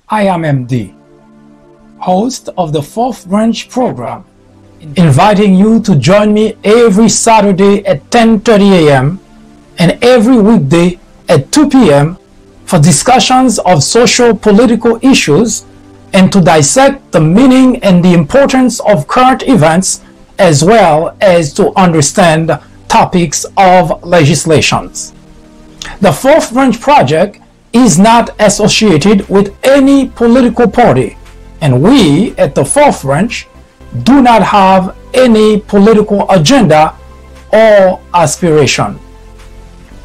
I am MD, host of the Fourth Branch program, inviting you to join me every Saturday at 10:30 a.m. and every weekday at 2 p.m. for discussions of social-political issues and to dissect the meaning and the importance of current events, as well as to understand topics of legislations. The Fourth Branch Project is not associated with any political party, and we at the Fourth Branch do not have any political agenda or aspiration.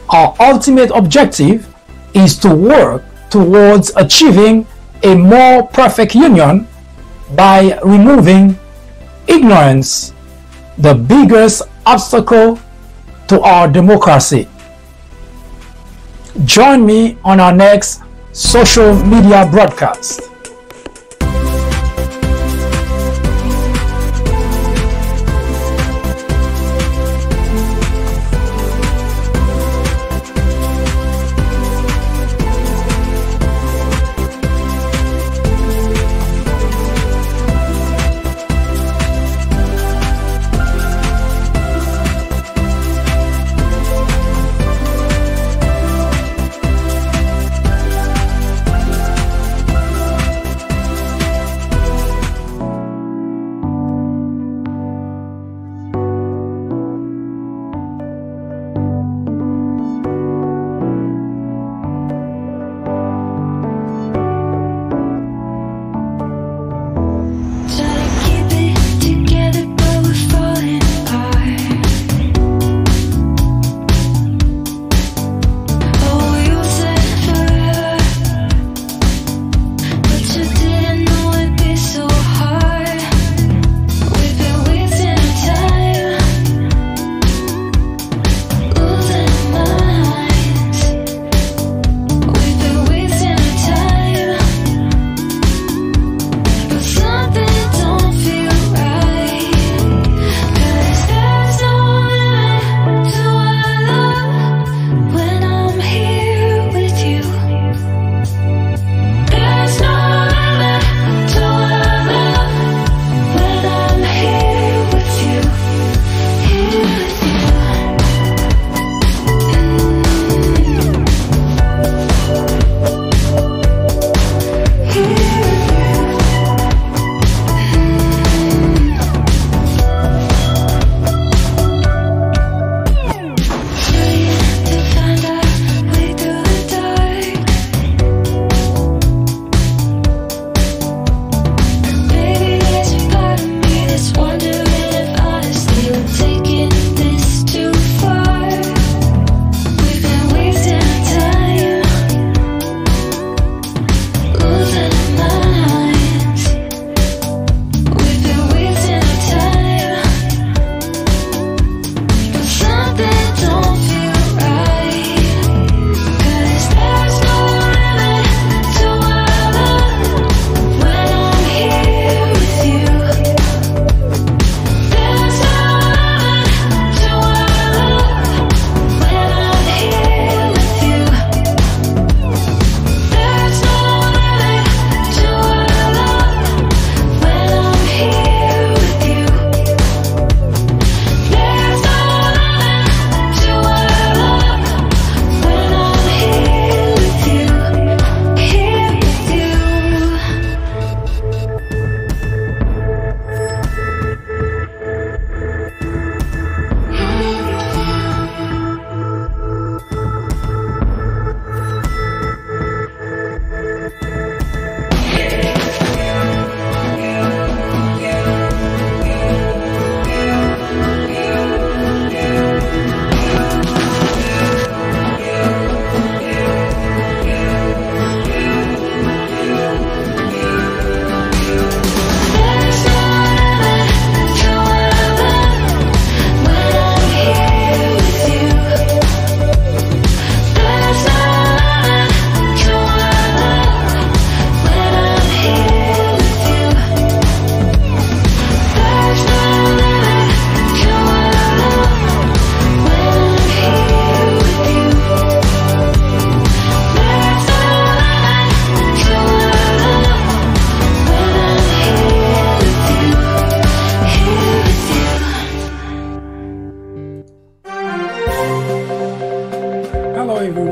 Our ultimate objective is to work towards achieving a more perfect union by removing ignorance, the biggest obstacle to our democracy. Join me on our next social media broadcast.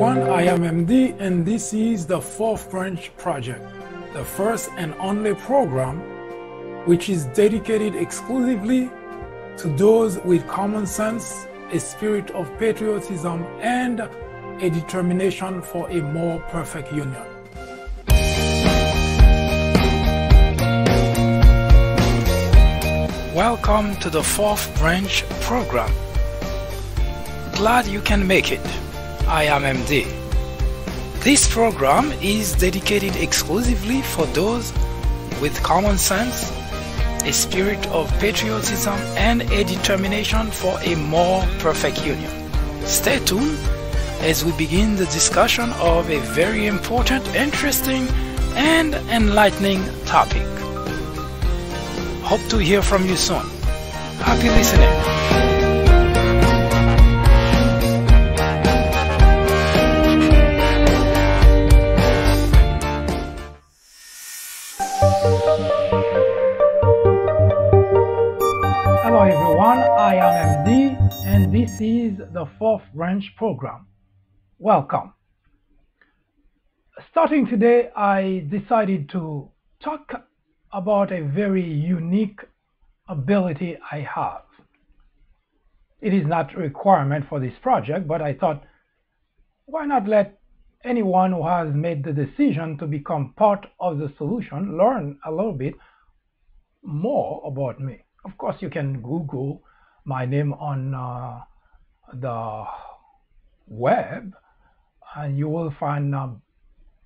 everyone, I am MD and this is the Fourth Branch Project, the first and only program which is dedicated exclusively to those with common sense, a spirit of patriotism, and a determination for a more perfect union. Welcome to the Fourth Branch Program. Glad you can make it. I am MD. This program is dedicated exclusively for those with common sense, a spirit of patriotism, and a determination for a more perfect union. Stay tuned as we begin the discussion of a very important, interesting, and enlightening topic. Hope to hear from you soon. Happy listening. Hello everyone, I am MD and this is the Fourth Branch Program. Welcome. Starting today, I decided to talk about a very unique ability I have. It is not a requirement for this project, but I thought, why not let anyone who has made the decision to become part of the solution learn a little bit more about me. Of course, you can Google my name on the web and you will find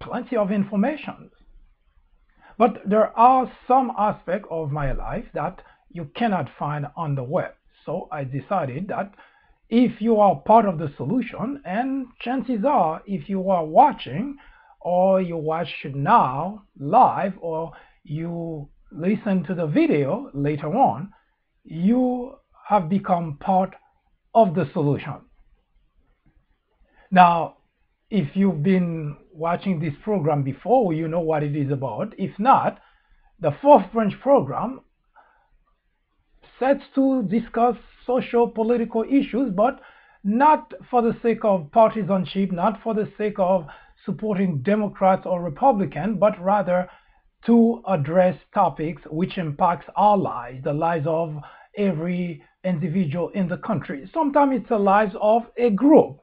plenty of information. But there are some aspects of my life that you cannot find on the web. So I decided that if you are part of the solution, and chances are if you are watching or you watch now live or you listen to the video later on, you have become part of the solution. Now, if you've been watching this program before, you know what it is about. If not, the Fourth Branch Program sets to discuss social political issues, but not for the sake of partisanship, not for the sake of supporting Democrats or Republicans, but rather to address topics which impacts our lives, the lives of every individual in the country. Sometimes it's the lives of a group.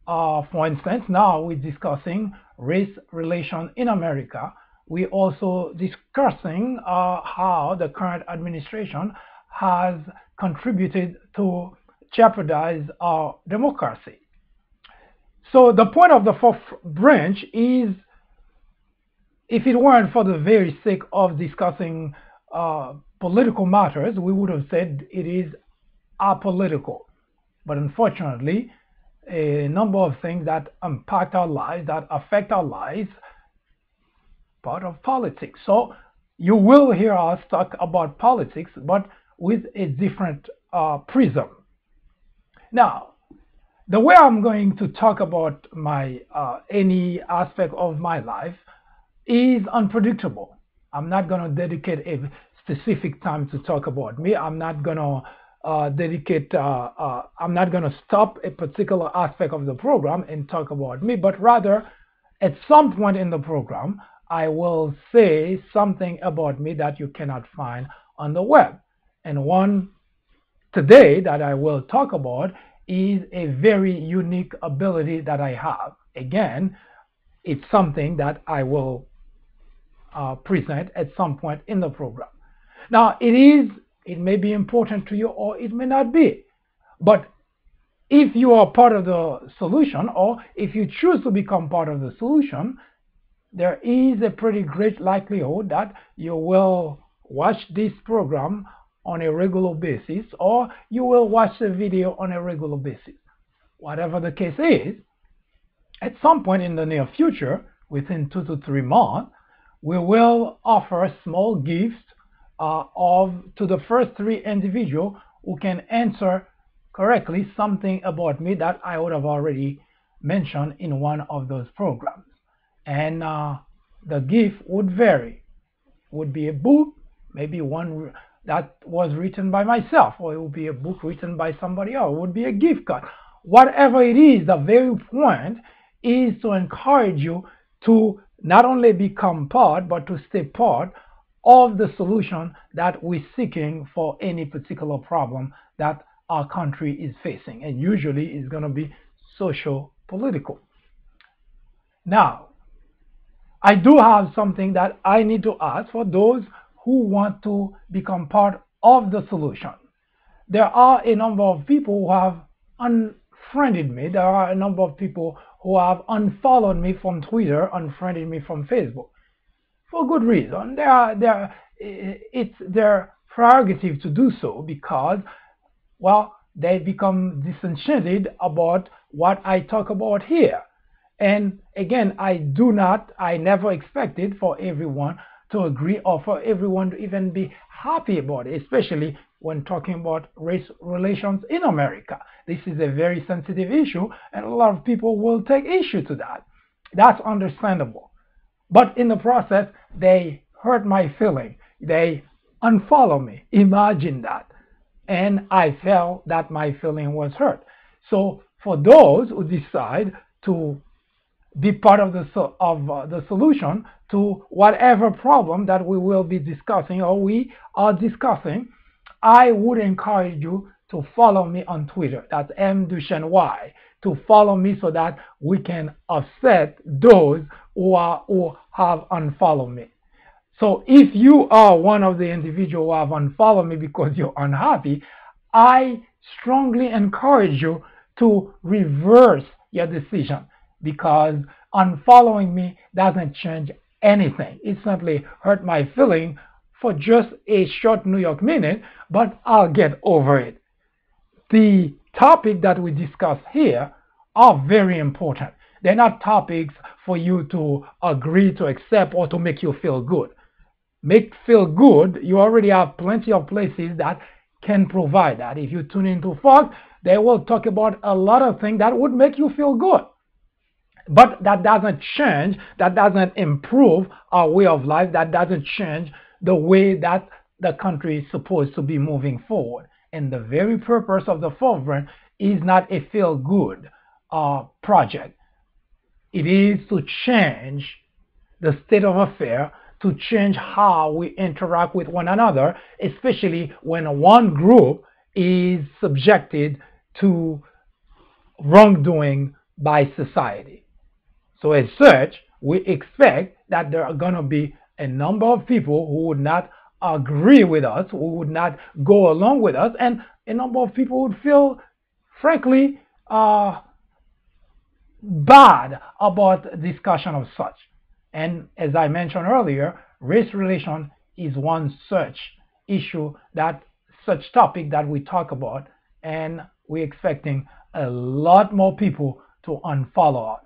For instance, now we're discussing race relations in America. We're also discussing how the current administration has contributed to jeopardize our democracy. So the point of the Fourth Branch is, if it weren't for the very sake of discussing political matters, we would have said it is apolitical. But unfortunately, a number of things that impact our lives, that affect our lives, part of politics. So you will hear us talk about politics, but with a different prism. Now, the way I'm going to talk about my any aspect of my life is unpredictable. I'm not going to dedicate a specific time to talk about me. I'm not going to I'm not going to stop a particular aspect of the program and talk about me, but rather at some point in the program, I will say something about me that you cannot find on the web. And one today that I will talk about is a very unique ability that I have. Again, it's something that I will present at some point in the program. Now, it may be important to you or it may not be. But if you are part of the solution, or if you choose to become part of the solution, there is a pretty great likelihood that you will watch this program on a regular basis, or you will watch the video on a regular basis. Whatever the case is, at some point in the near future, within 2 to 3 months, we will offer small gifts to the first 3 individuals who can answer correctly something about me that I would have already mentioned in one of those programs. And the gift would vary. It would be a book, maybe one that was written by myself, or it would be a book written by somebody else. It would be a gift card. Whatever it is, the very point is to encourage you to not only become part, but to stay part of the solution that we're seeking for any particular problem that our country is facing. And usually it's going to be socio-political. Now, I do have something that I need to ask for those who want to become part of the solution. There are a number of people who have unfriended me. There are a number of people who have unfollowed me from Twitter, unfriended me from Facebook. For good reason. It's their prerogative to do so because, well, they become disenchanted about what I talk about here. And again, I never expected for everyone to agree or for everyone to even be happy about it, especially when talking about race relations in America. This is a very sensitive issue, and a lot of people will take issue to that. That's understandable. But in the process, they hurt my feeling. They unfollow me. Imagine that. And I felt that my feeling was hurt. So for those who decide to be part of the solution to whatever problem that we will be discussing or we are discussing, I would encourage you to follow me on Twitter. That's MDuchenne, to follow me so that we can offset those who have unfollowed me. So if you are one of the individuals who have unfollowed me because you're unhappy, I strongly encourage you to reverse your decision, because unfollowing me doesn't change anything. It simply hurt my feeling for just a short New York minute, but I'll get over it. The topic that we discuss here are very important. They're not topics for you to agree to accept or to make you feel good. Make feel good, you already have plenty of places that can provide that. If you tune into Fox, they will talk about a lot of things that would make you feel good. But that doesn't change, that doesn't improve our way of life, that doesn't change the way that the country is supposed to be moving forward. And the very purpose of the fourth branch is not a feel-good project. It is to change the state of affairs, to change how we interact with one another, especially when one group is subjected to wrongdoing by society. So as such, we expect that there are going to be a number of people who would not agree with us, who would not go along with us, and a number of people would feel, frankly, bad about discussion of such. And as I mentioned earlier, race relation is one such issue, such topic that we talk about, and we're expecting a lot more people to unfollow us.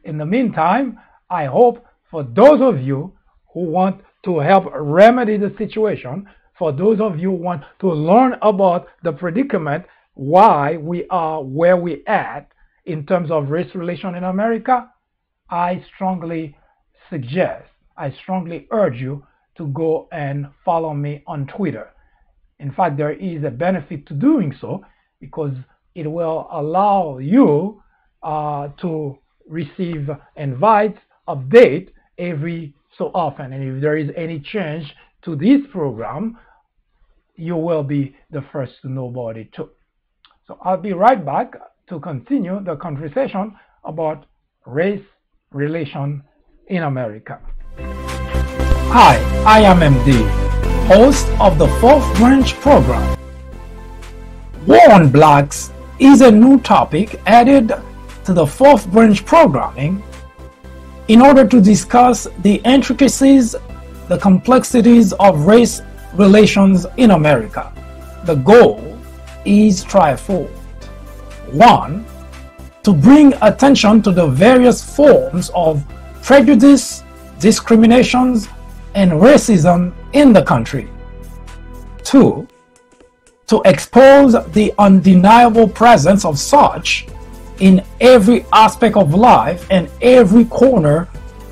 In the meantime, I hope for those of you who want to help remedy the situation, for those of you who want to learn about the predicament, why we are where we at in terms of race relation in America, I strongly suggest, I strongly urge you to go and follow me on Twitter. In fact, there is a benefit to doing so, because it will allow you to receive invites, update every so often. And if there is any change to this program, you will be the first to know about it too. So I'll be right back to continue the conversation about race relation in America. Hi, I am MD, host of the Fourth Branch program. War on Blacks is a new topic added to the Fourth Branch programming in order to discuss the intricacies, the complexities of race relations in America. The goal is threefold. 1. To bring attention to the various forms of prejudice, discriminations, and racism in the country. 2. To expose the undeniable presence of such in every aspect of life and every corner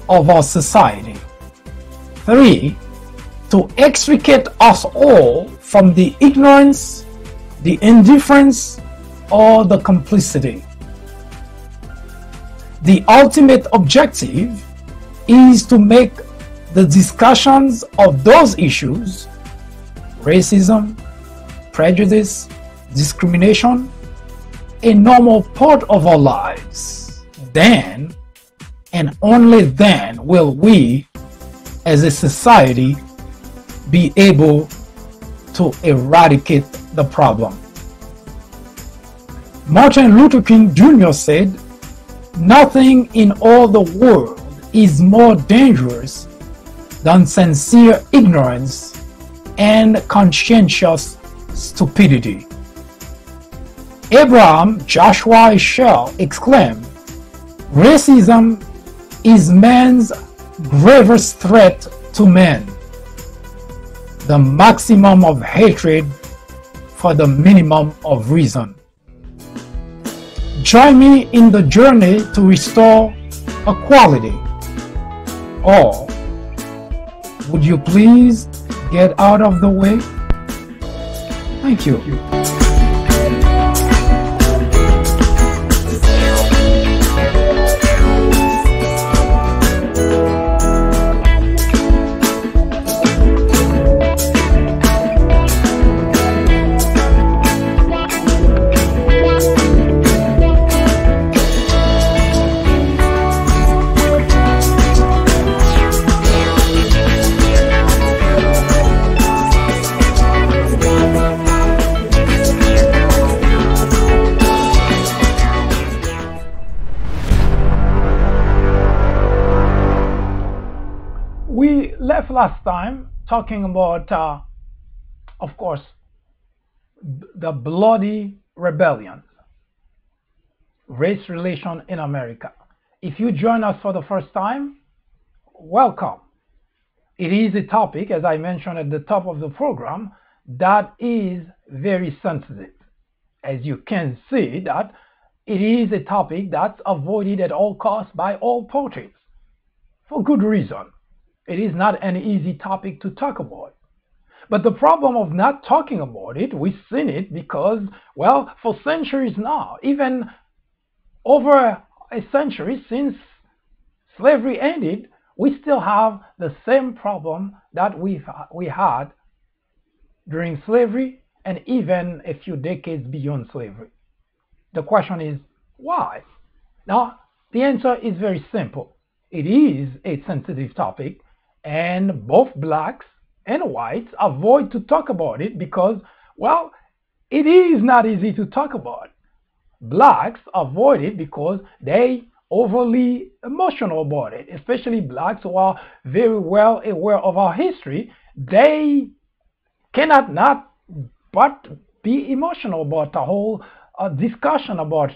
of our society. 3. To extricate us all from the ignorance, the indifference, or the complicity. The ultimate objective is to make the discussions of those issues, racism, prejudice, discrimination, a normal part of our lives. Then, and only then, will we, as a society, be able to eradicate the problem. Martin Luther King Jr. said, "Nothing in all the world is more dangerous than sincere ignorance and conscientious stupidity." Abraham Joshua Heschel exclaimed, "Racism is man's gravest threat to man, the maximum of hatred for the minimum of reason." Join me in the journey to restore equality. Or would you please get out of the way? Thank you. We left last time talking about, of course, the bloody rebellion, race relation in America. If you join us for the first time, welcome. It is a topic, as I mentioned at the top of the program, that is very sensitive. As you can see, that it is a topic that's avoided at all costs by all parties, for good reason. It is not an easy topic to talk about. But the problem of not talking about it, we've seen it because, well, for centuries now, even over a century since slavery ended, we still have the same problem that we had during slavery and even a few decades beyond slavery. The question is, why? Now, the answer is very simple. It is a sensitive topic, and both blacks and whites avoid to talk about it because, well, it is not easy to talk about. Blacks avoid it because they overly emotional about it, especially blacks who are very well aware of our history. They cannot not but be emotional about the whole discussion about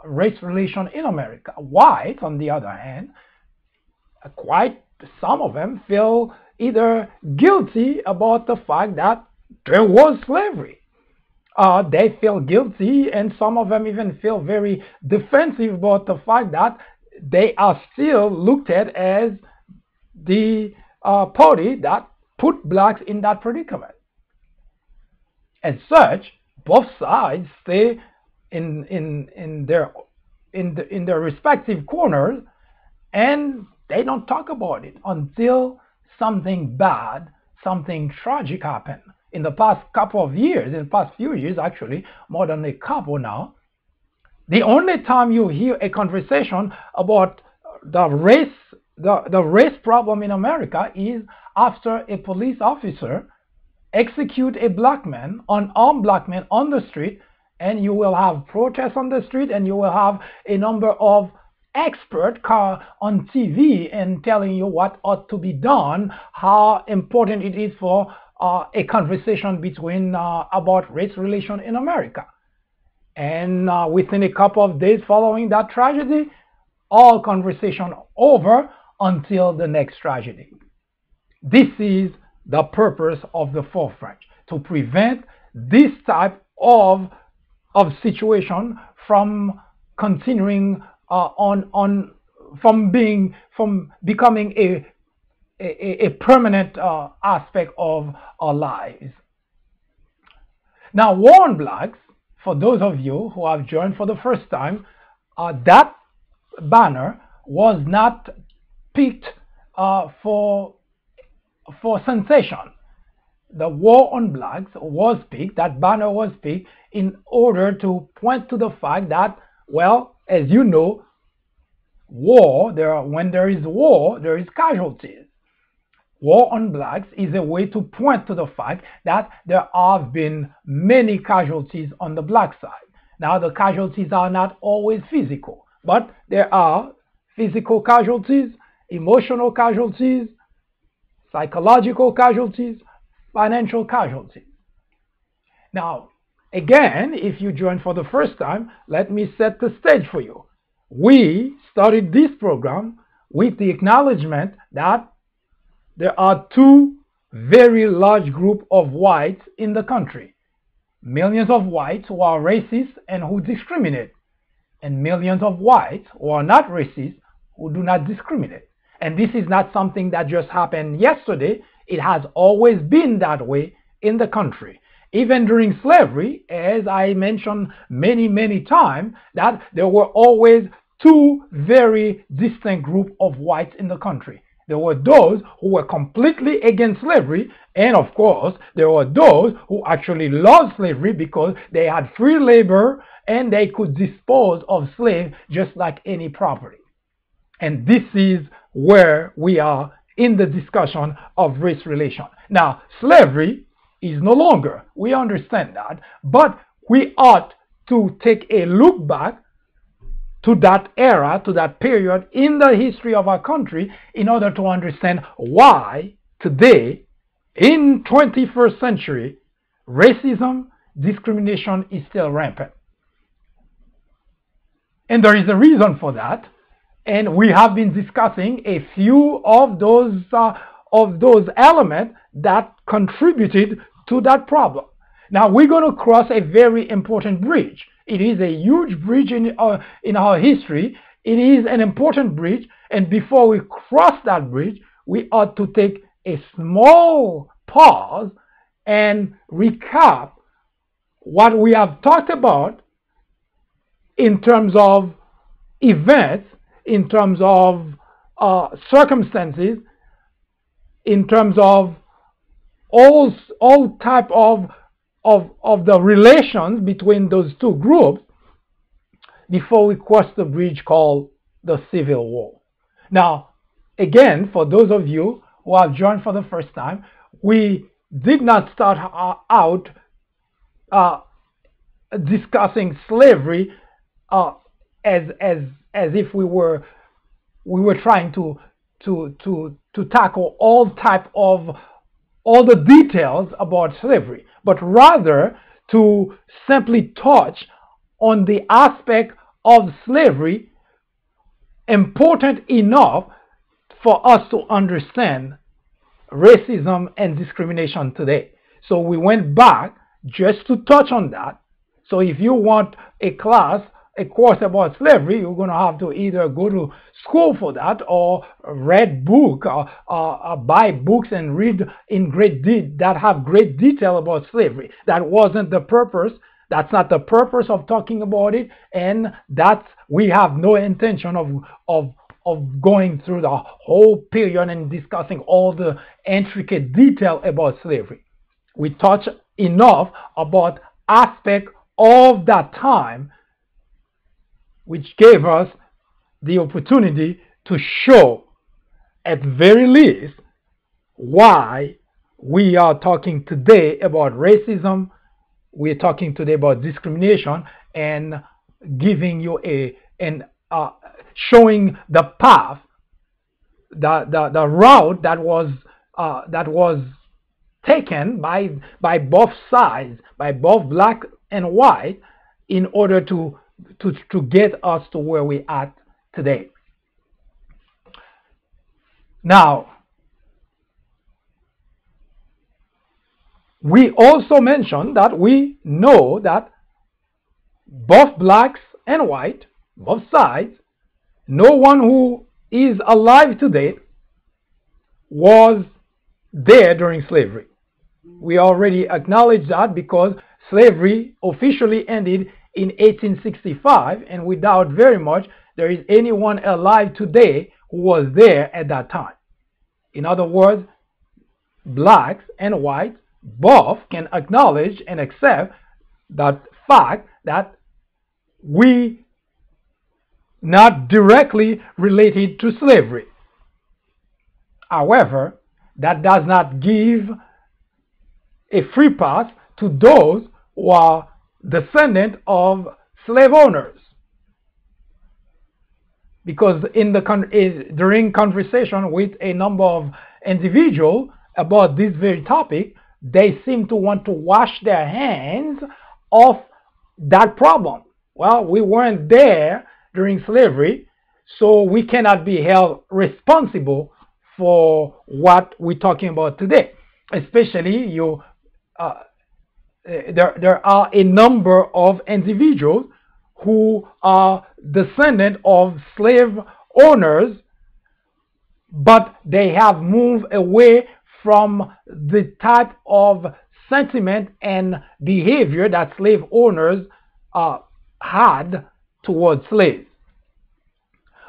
race relation in America. Whites, on the other hand, quite some of them feel either guilty about the fact that there was slavery. They feel guilty, and some of them even feel very defensive about the fact that they are still looked at as the party that put blacks in that predicament. As such, both sides stay in their respective corners, and they don't talk about it until something bad, something tragic happened. In the past couple of years, in the past few years actually, more than a couple now, the only time you hear a conversation about the race problem in America is after a police officer execute a black man, unarmed black man on the street, and you will have protests on the street, and you will have a number of expert on TV and telling you what ought to be done, how important it is for a conversation between about race relation in America. And within a couple of days following that tragedy, all conversation over until the next tragedy. This is the purpose of the fourth branch, to prevent this type of situation from continuing from becoming a permanent aspect of our lives. Now, war on blacks, for those of you who have joined for the first time, that banner was not picked for sensation. The war on blacks was picked, that banner was picked in order to point to the fact that, well, as you know, when there is war, there is casualties. War on blacks is a way to point to the fact that there have been many casualties on the black side. Now, the casualties are not always physical, but there are physical casualties, emotional casualties, psychological casualties, financial casualties. Now, again, if you join for the first time, let me set the stage for you. We started this program with the acknowledgement that there are two very large groups of whites in the country. Millions of whites who are racist and who discriminate, and millions of whites who are not racist who do not discriminate. And this is not something that just happened yesterday. It has always been that way in the country. Even during slavery, as I mentioned many times, that there were always two very distinct groups of whites in the country. There were those who were completely against slavery, and of course, there were those who actually loved slavery because they had free labor and they could dispose of slaves just like any property. And this is where we are in the discussion of race relation. Now, slavery is no longer, we understand that, but we ought to take a look back to that era, to that period in the history of our country in order to understand why today, in 21st century, racism, discrimination is still rampant. And there is a reason for that. And we have been discussing a few of those elements that contributed to that problem. Now we're going to cross a very important bridge. It is a huge bridge in our history. It is an important bridge, and before we cross that bridge, we ought to take a small pause and recap what we have talked about in terms of events, in terms of circumstances, in terms of all type of the relations between those two groups before we cross the bridge called the Civil War. Now, again, for those of you who have joined for the first time, we did not start out discussing slavery as if we were trying to tackle all the details about slavery, but rather to simply touch on the aspect of slavery important enough for us to understand racism and discrimination today. So we went back just to touch on that. So if you want a course about slavery, you're going to have to either go to school for that or read book or buy books and read in that have great detail about slavery. That wasn't the purpose. That's not the purpose of talking about it, and we have no intention of going through the whole period and discussing all the intricate detail about slavery. We touch enough about aspect of that time which gave us the opportunity to show, at very least, why we are talking today about racism, we're talking today about discrimination, and giving you showing the path, the route that was taken by both sides, by both black and white, in order to get us to where we are today. Now, we also mentioned that we know that both blacks and white, both sides, no one who is alive today was there during slavery. We already acknowledged that because slavery officially ended in 1865, and we doubt very much there is anyone alive today who was there at that time. In other words, blacks and whites both can acknowledge and accept that fact that we not directly related to slavery. However, that does not give a free pass to those who are descendants of slave owners. Because during conversation with a number of individuals about this very topic, they seem to want to wash their hands of that problem. Well, we weren't there during slavery, so we cannot be held responsible for what we're talking about today. Especially, there are a number of individuals who are descendants of slave owners, but they have moved away from the type of sentiment and behavior that slave owners had towards slaves.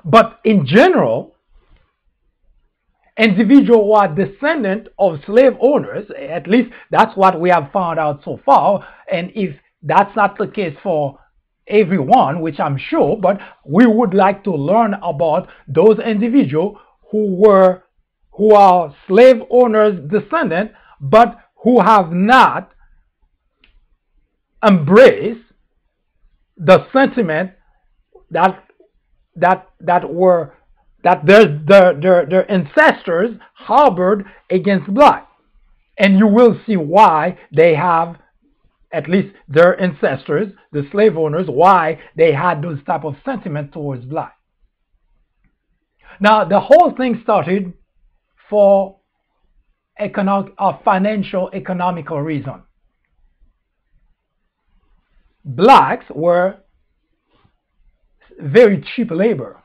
But in general, individuals who are descendants of slave owners, at least that's what we have found out so far, and if that's not the case for everyone, which I'm sure, but we would like to learn about those individuals who are slave owners' descendants, but who have not embraced the sentiment that their ancestors harbored against black. And you will see why they have, at least their ancestors, the slave owners, why they had those type of sentiments towards black. Now, the whole thing started for financial, economical reason. Blacks were very cheap labor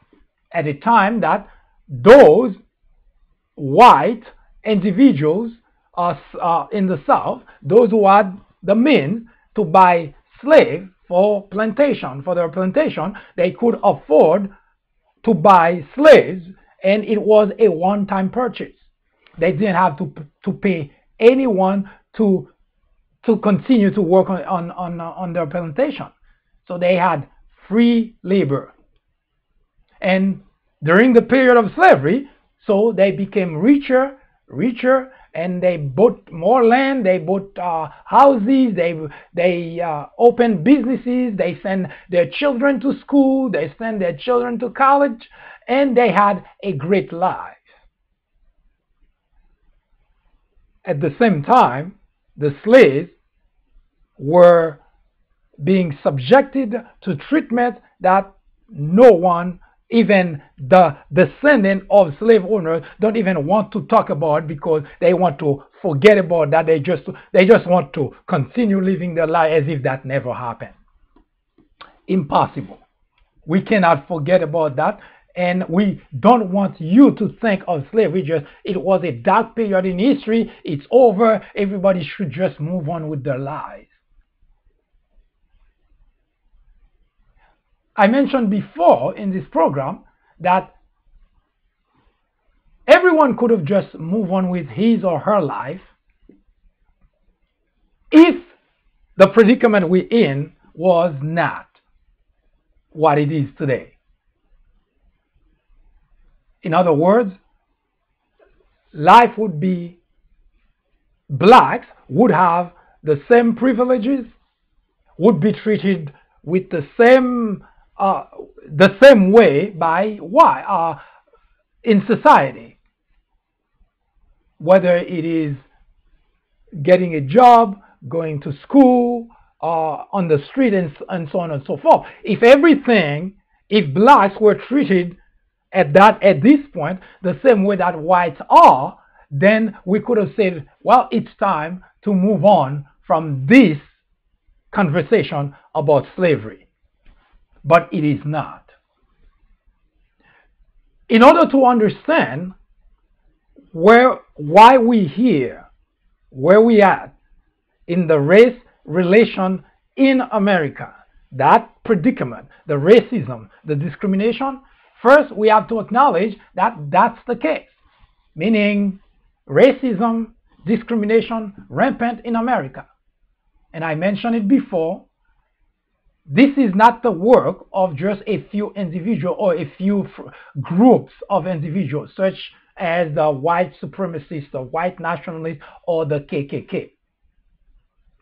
at a time that those white individuals in the South, those who had the means to buy slaves for their plantation, they could afford to buy slaves, and it was a one-time purchase. They didn't have to pay anyone to continue to work on their plantation. So they had free labor. And during the period of slavery, so they became richer, and they bought more land, they bought houses, they opened businesses, they sent their children to school, they sent their children to college, and they had a great life. At the same time, the slaves were being subjected to treatment that no one, even the descendant of slave owners, don't even want to talk about, because they want to forget about that. They just want to continue living their life as if that never happened. Impossible. We cannot forget about that, and we don't want you to think of slavery just it was a dark period in history, it's over, everybody should just move on with their lives. I mentioned before in this program that everyone could have just moved on with his or her life if the predicament we're in was not what it is today. In other words, life would be, blacks would have the same privileges, would be treated with the same way by in society, whether it is getting a job, going to school, on the street, and so on and so forth. If blacks were treated at this point the same way that whites are, then we could have said, well, it's time to move on from this conversation about slavery. But it is not. In order to understand why we here, where we at in the race relation in America, that predicament, the racism, the discrimination, first we have to acknowledge that that's the case, meaning racism, discrimination rampant in America. And I mentioned it before, this is not the work of just a few individuals or a few groups of individuals, such as the white supremacists, the white nationalists, or the KKK.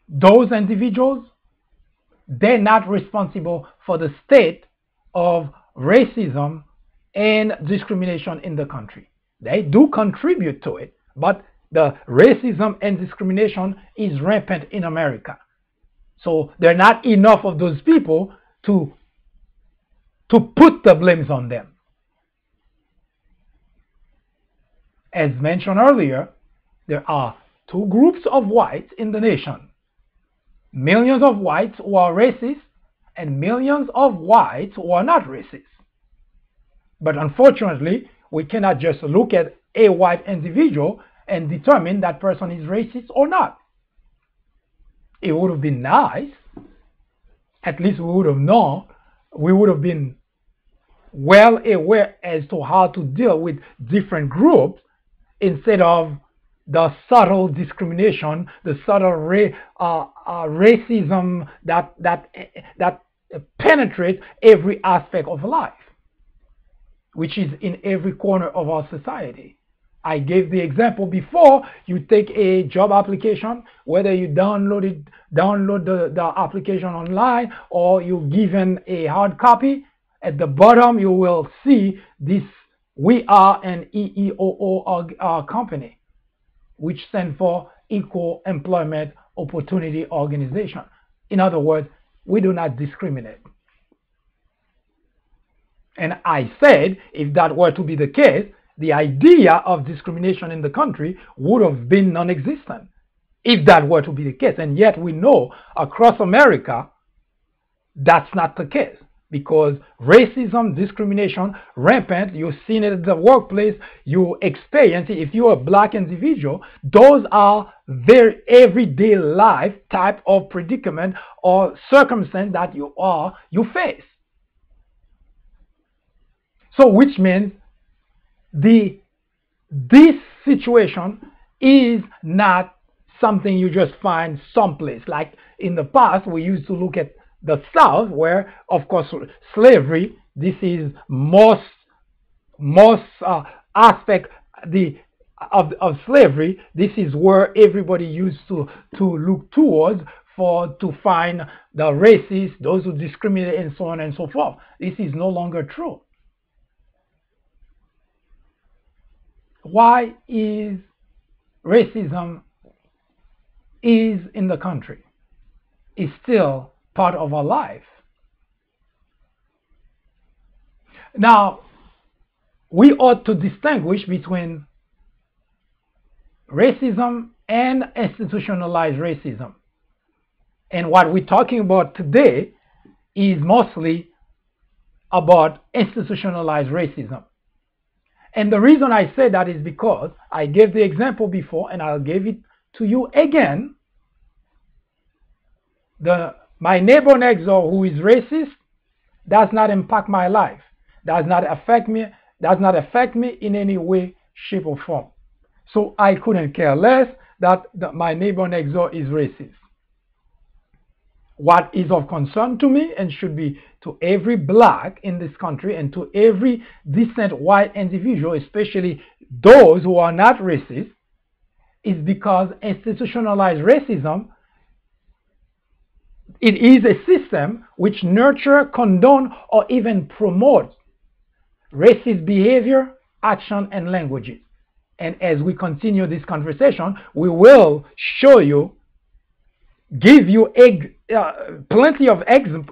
Those individuals, they're not responsible for the state of racism and discrimination in the country. They do contribute to it, but the racism and discrimination is rampant in America. So there are not enough of those people to put the blames on them. As mentioned earlier, there are two groups of whites in the nation. Millions of whites who are racist and millions of whites who are not racist. But unfortunately, we cannot just look at a white individual and determine that person is racist or not. It would have been nice, at least we would have known, we would have been well aware as to how to deal with different groups instead of the subtle discrimination, the subtle racism that penetrates every aspect of life, which is in every corner of our society. I gave the example before. You take a job application, whether you download the application online or you're given a hard copy, at the bottom you will see this "We Are an EEOO company," which stands for Equal Employment Opportunity Organization. In other words, we do not discriminate. And I said, if that were to be the case, the idea of discrimination in the country would have been non-existent, if that were to be the case. And yet we know across America that's not the case, because racism, discrimination, rampant. You've seen it at the workplace, you experience it. If you're a black individual, those are very everyday life type of predicament or circumstance that you face. So which means this situation is not something you just find someplace. Like in the past, we used to look at the South, where, of course, slavery, this is most aspect of slavery. This is where everybody used to look towards to find the racist, those who discriminate, and so on and so forth. This is no longer true. Why is racism in the country? It's still part of our life. Now, we ought to distinguish between racism and institutionalized racism. And what we're talking about today is mostly about institutionalized racism. And the reason I say that is because I gave the example before, and I'll give it to you again. My neighbor next door who is racist does not impact my life, does not affect me in any way, shape, or form. So I couldn't care less that my neighbor next door is racist. What is of concern to me, and should be to every black in this country and to every decent white individual, especially those who are not racist, is because institutionalized racism, it is a system which nurtures, condone, or even promotes racist behavior, action, and languages. And as we continue this conversation, we will show you, give you plenty of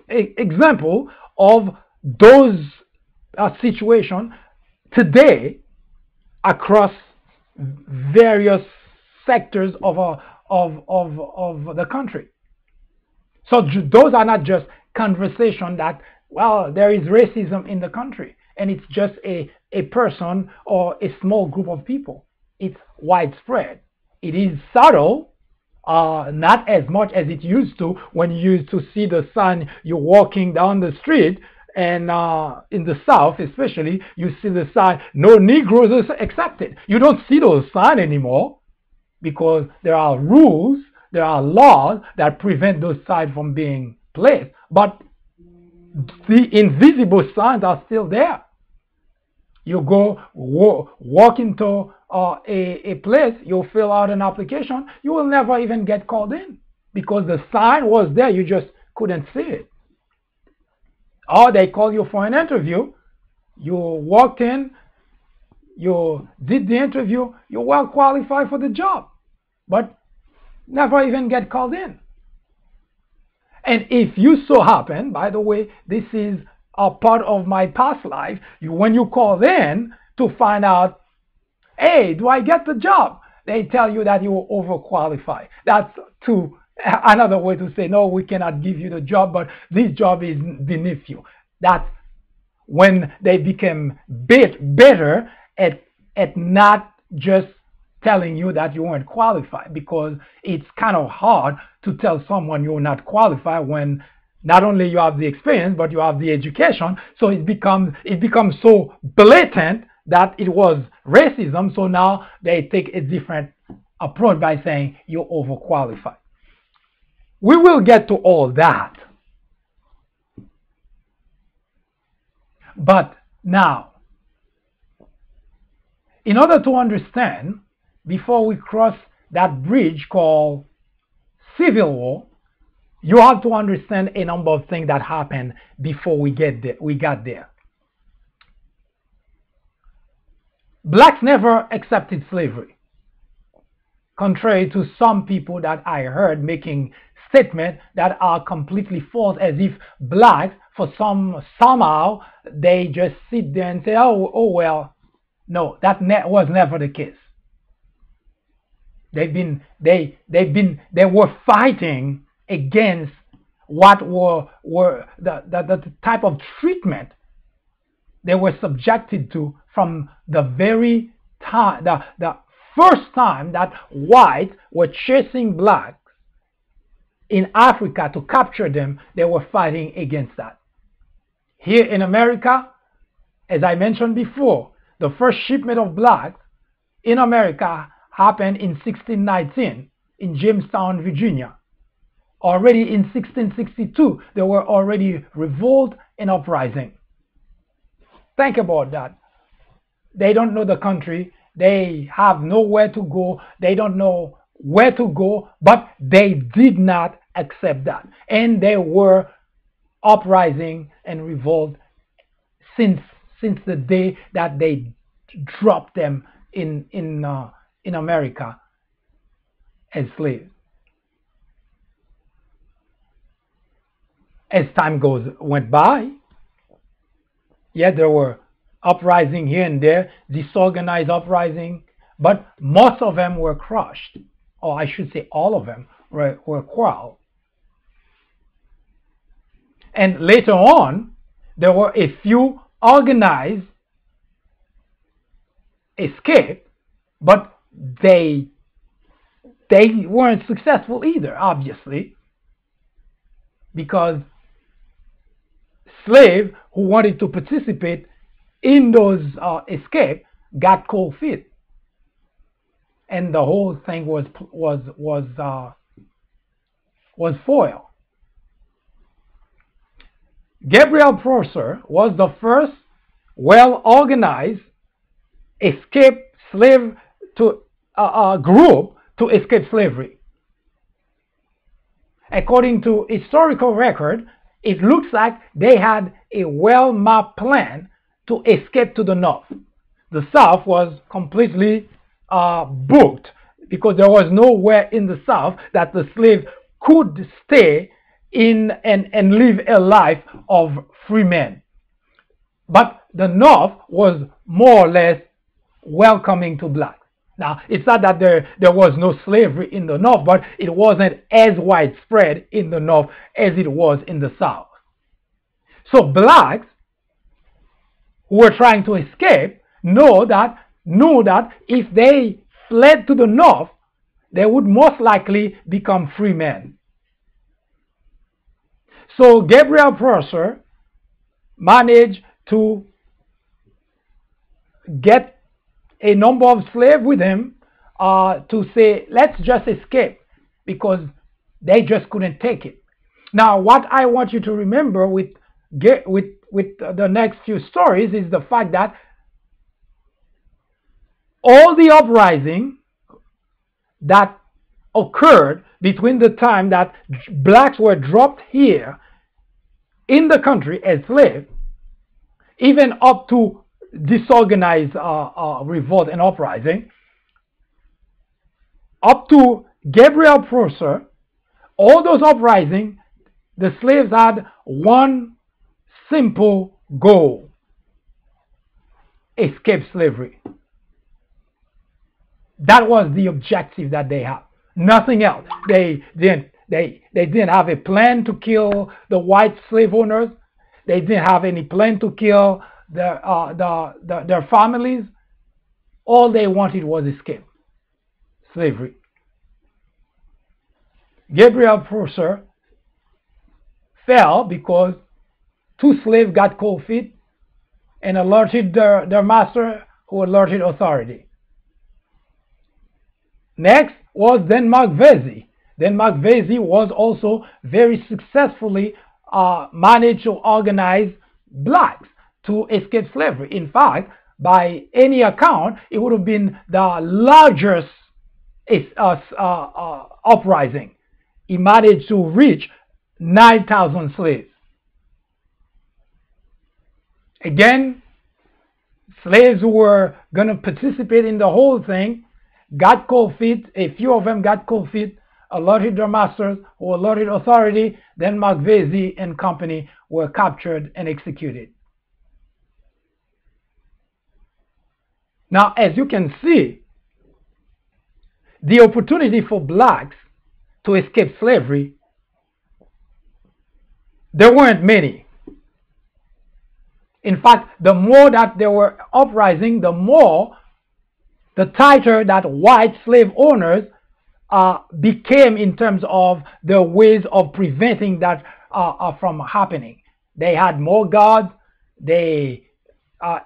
example of those situations today across various sectors of the country. So those are not just conversation that, well, there is racism in the country and it's just a person or a small group of people. It's widespread. It is subtle, not as much as it used to when you used to see the sign. You're walking down the street, and in the South especially, you see the sign, no Negroes are accepted. You don't see those signs anymore because there are rules, there are laws that prevent those signs from being placed. But the invisible signs are still there. You go walk into a place, you fill out an application, you will never even get called in because the sign was there, you just couldn't see it. Or they call you for an interview, you walked in, you did the interview, you're well qualified for the job, but never even get called in. And if you so happen, by the way, this is a part of my past life, when you call in to find out, hey, do I get the job? They tell you that you were overqualified. That's another way to say, no, we cannot give you the job, but this job is beneath you. That's when they became better at not just telling you that you weren't qualified, because it's kind of hard to tell someone you're not qualified when not only you have the experience, but you have the education. So it becomes so blatant that it was racism. So now they take a different approach by saying you're overqualified. We will get to all that. But now, in order to understand, before we cross that bridge called Civil War, you have to understand a number of things that happened before we got there. Blacks never accepted slavery, contrary to some people that I heard making statements that are completely false, as if blacks, somehow they just sit there and say, oh well. No, that was never the case. They were fighting against what were the type of treatment they were subjected to from the very time, the first time that whites were chasing blacks in Africa to capture them. They were fighting against that. Here in America, as I mentioned before, the first shipment of blacks in America happened in 1619 in Jamestown, Virginia. Already in 1662, there were already revolt and uprising. Think about that. They don't know the country. They have nowhere to go. They don't know where to go, but they did not accept that. And they were uprising and revolt since the day that they dropped them in America as slaves. As time went by, yeah, there were uprising here and there, disorganized uprising, but most of them were crushed, or I should say all of them were quelled. And later on, there were a few organized escape, but they weren't successful either, obviously, because slaves who wanted to participate in those escape got cold feet, and the whole thing was foiled. Gabriel Prosser was the first well-organized escape slave group to escape slavery. According to historical record, it looks like they had a well-mapped plan to escape to the north. The south was completely booked because there was nowhere in the south that the slave could stay in and live a life of free men. But the north was more or less welcoming to blacks. Now, it's not that there was no slavery in the north, but it wasn't as widespread in the north as it was in the south. So blacks who were trying to escape knew that if they fled to the north, they would most likely become free men. So Gabriel Prosser managed to get a number of slaves with him to say, let's just escape, because they just couldn't take it. Now, what I want you to remember with the next few stories is the fact that all the uprising that occurred between the time that blacks were dropped here in the country as slaves, even up to disorganized revolt and uprising, up to Gabriel Prosser, all those uprisings, the slaves had one simple goal: escape slavery. That was the objective that they had. Nothing else. They didn't have a plan to kill the white slave owners. They didn't have any plan to kill their families. All they wanted was escape slavery. Gabriel Prosser fell because two slaves got cold feet and alerted their master, who alerted authority. Next was Denmark Vesey. Denmark Vesey was also very successfully managed to organize blacks to escape slavery. In fact, by any account, it would have been the largest uprising. He managed to reach 9,000 slaves. Again, slaves who were going to participate in the whole thing got cold feet. A few of them got cold feet, alerted their masters, who alerted authority. Then Mark Vesey and company were captured and executed. Now, as you can see, the opportunity for blacks to escape slavery, there weren't many. In fact, the more that there were uprising, the tighter that white slave owners became in terms of the ways of preventing that from happening. They had more guards, they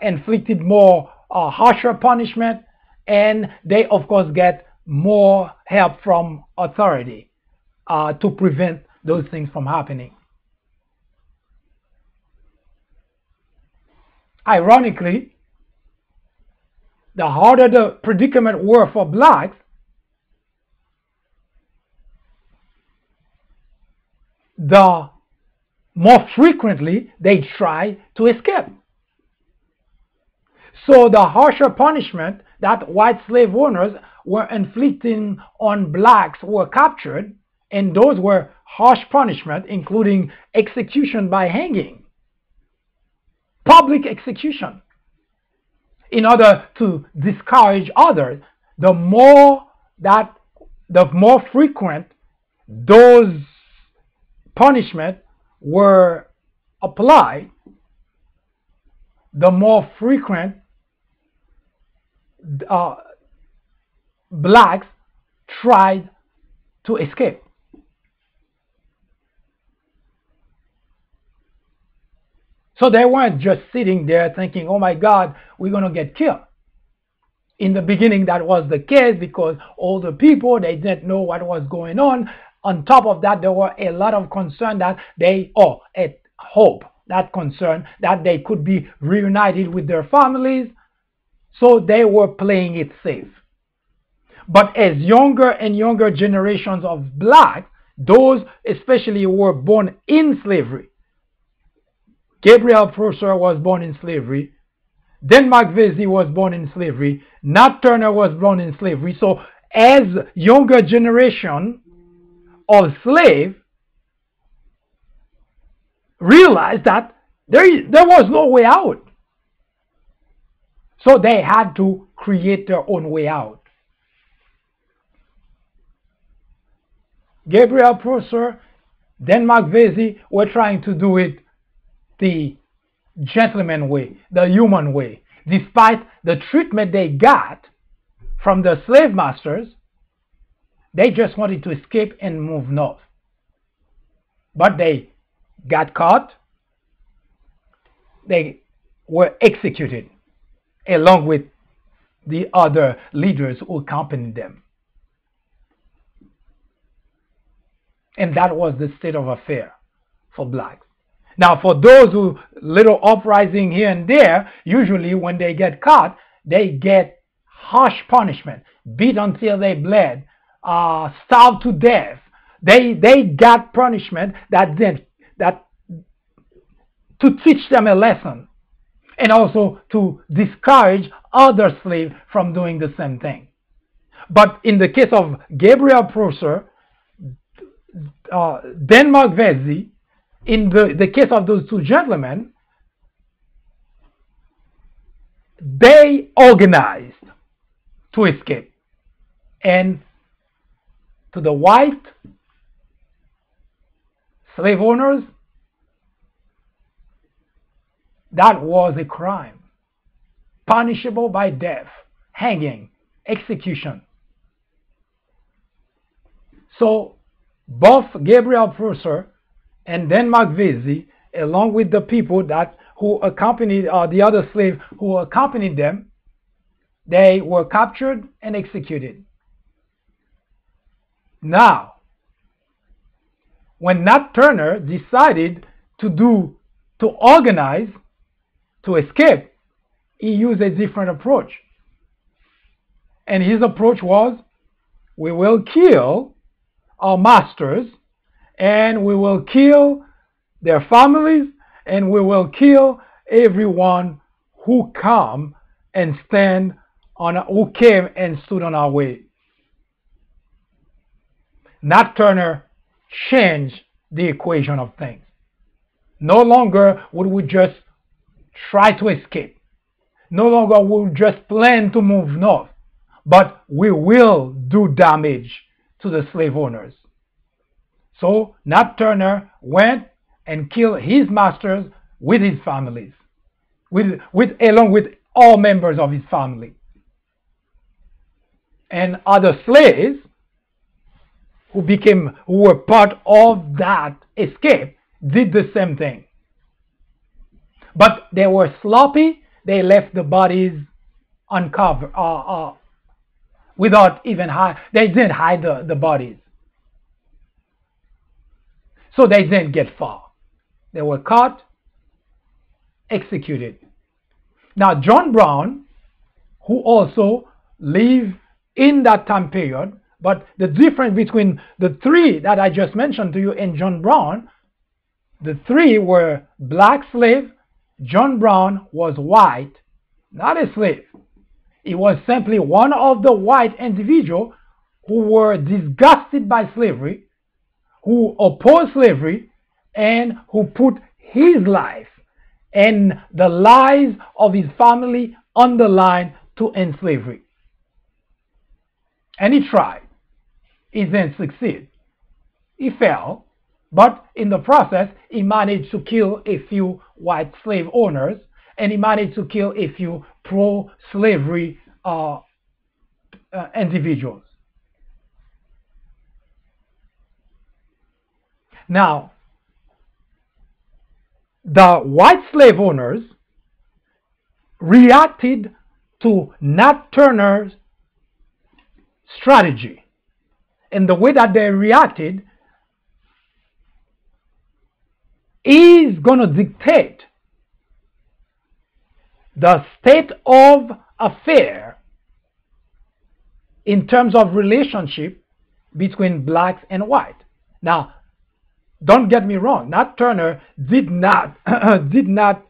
inflicted more harsher punishment, and they of course get more help from authority to prevent those things from happening. Ironically, the harder the predicament were for blacks, the more frequently they try to escape. So the harsher punishment that white slave owners were inflicting on blacks who were captured, and those were harsh punishment, including execution by hanging, public execution, in order to discourage others. The more frequent those punishments were applied, the more frequent blacks tried to escape. So they weren't just sitting there thinking, oh my God, we're going to get killed. In the beginning, that was the case because older people, they didn't know what was going on. On top of that, there were a lot of concern that concern that they could be reunited with their families. So they were playing it safe. But as younger and younger generations of blacks, those especially who were born in slavery, Gabriel Prosser was born in slavery, Denmark Vesey was born in slavery, Nat Turner was born in slavery. So as younger generation of slaves realized that there was no way out. So they had to create their own way out. Gabriel Prosser, Denmark Vesey were trying to do it the gentleman way, the human way. Despite the treatment they got from the slave masters, They just wanted to escape and move north. But they got caught. They were executed along with the other leaders who accompanied them. And that was the state of affair for blacks. Now, for those who little uprising here and there, usually when they get caught, they get harsh punishment, beat until they bled, starved to death. They got punishment that to teach them a lesson, and also to discourage other slaves from doing the same thing. But in the case of Gabriel Prosser, Denmark Vesey, in the case of those two gentlemen, they organized to escape. And to the white slave owners, that was a crime, punishable by death, hanging, execution. So both Gabriel Prosser and Denmark Vesey, along with the people who accompanied the other slaves who accompanied them, they were captured and executed. Now, when Nat Turner decided to organize to escape, he used a different approach. And his approach was, we will kill our masters, and we will kill their families, and we will kill everyone who came and stood on our way. Nat Turner changed the equation of things. No longer would we just try to escape. No longer will we just plan to move north, but we will do damage to the slave owners. So Nat Turner went and killed his masters with his families, along with all members of his family. And other slaves who were part of that escape did the same thing. But they were sloppy. They left the bodies uncovered, without even they didn't hide the bodies. So they didn't get far. They were caught, executed. Now John Brown, who also lived in that time period, but the difference between the three that I just mentioned to you and John Brown, the three were black slaves. John Brown was white, not a slave. He was simply one of the white individuals who were disgusted by slavery, who opposed slavery, and who put his life and the lives of his family on the line to end slavery. And he tried. He didn't succeed. He fell, but in the process, he managed to kill a few white slave owners, and he managed to kill a few pro-slavery individuals. Now, the white slave owners reacted to Nat Turner's strategy. And the way that they reacted is going to dictate the state of affair in terms of relationship between blacks and white. Now, don't get me wrong, Nat Turner did not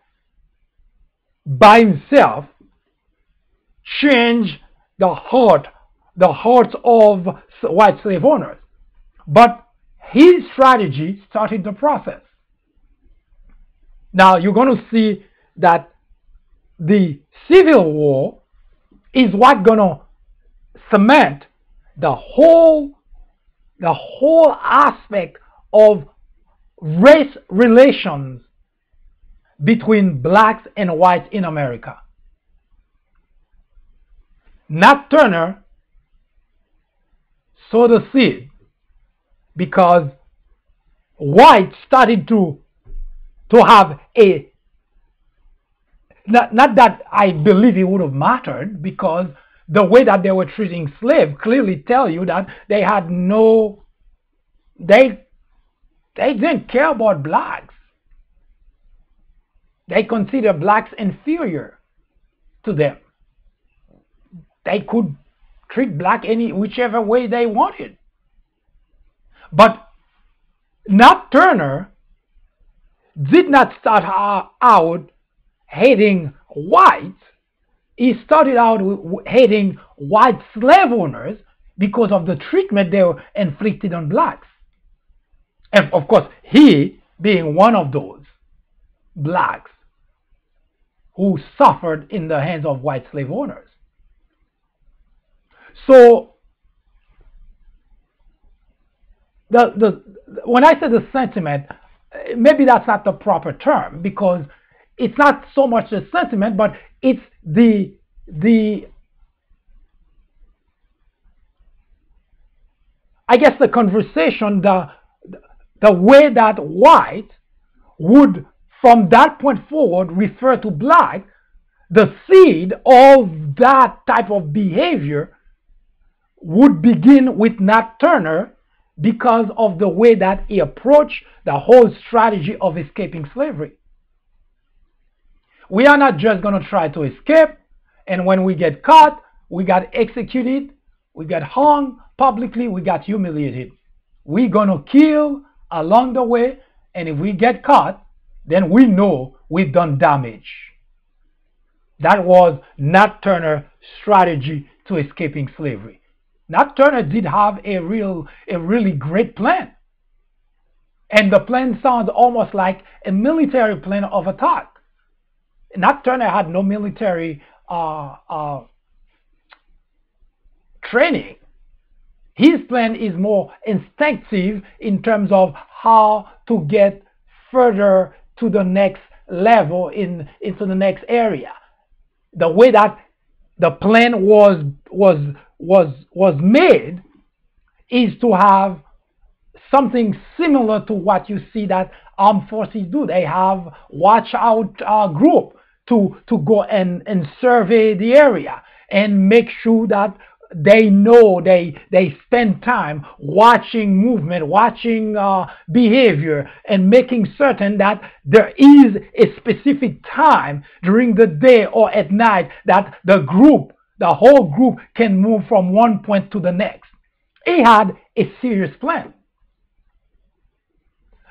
by himself change the hearts of white slave owners, but his strategy started the process. Now you're going to see that the Civil War is what's going to cement the whole aspect of race relations between blacks and whites in America. Nat Turner sow the seed, because whites started to have a, not that I believe it would have mattered, because the way that they were treating slaves clearly tell you that they had no, they didn't care about blacks. They considered blacks inferior to them. They could treat black any whichever way they wanted. But Nat Turner did not start out hating whites. He started out hating white slave owners because of the treatment they were inflicted on blacks. And of course, he being one of those blacks who suffered in the hands of white slave owners. So when I say the sentiment, maybe that's not the proper term, because it's not so much the sentiment, but it's the I guess the conversation, the way that white would from that point forward refer to black. The seed of that type of behavior would begin with Nat Turner because of the way that he approached the whole strategy of escaping slavery. We are not just going to try to escape, and when we get caught, we got executed, we got hung publicly, we got humiliated. We're going to kill along the way, and if we get caught, then we know we've done damage. That was Nat Turner's strategy to escaping slavery. Nat Turner did have a really great plan. And the plan sounds almost like a military plan of attack. Nat Turner had no military training. His plan is more instinctive in terms of how to get further to the next level into the next area. The way that the plan was made is to have something similar to what you see that armed forces do. They have watch out group to go and survey the area and make sure that they know they spend time watching movement, watching behavior, and making certain that there is a specific time during the day or at night that the whole group can move from one point to the next. He had a serious plan.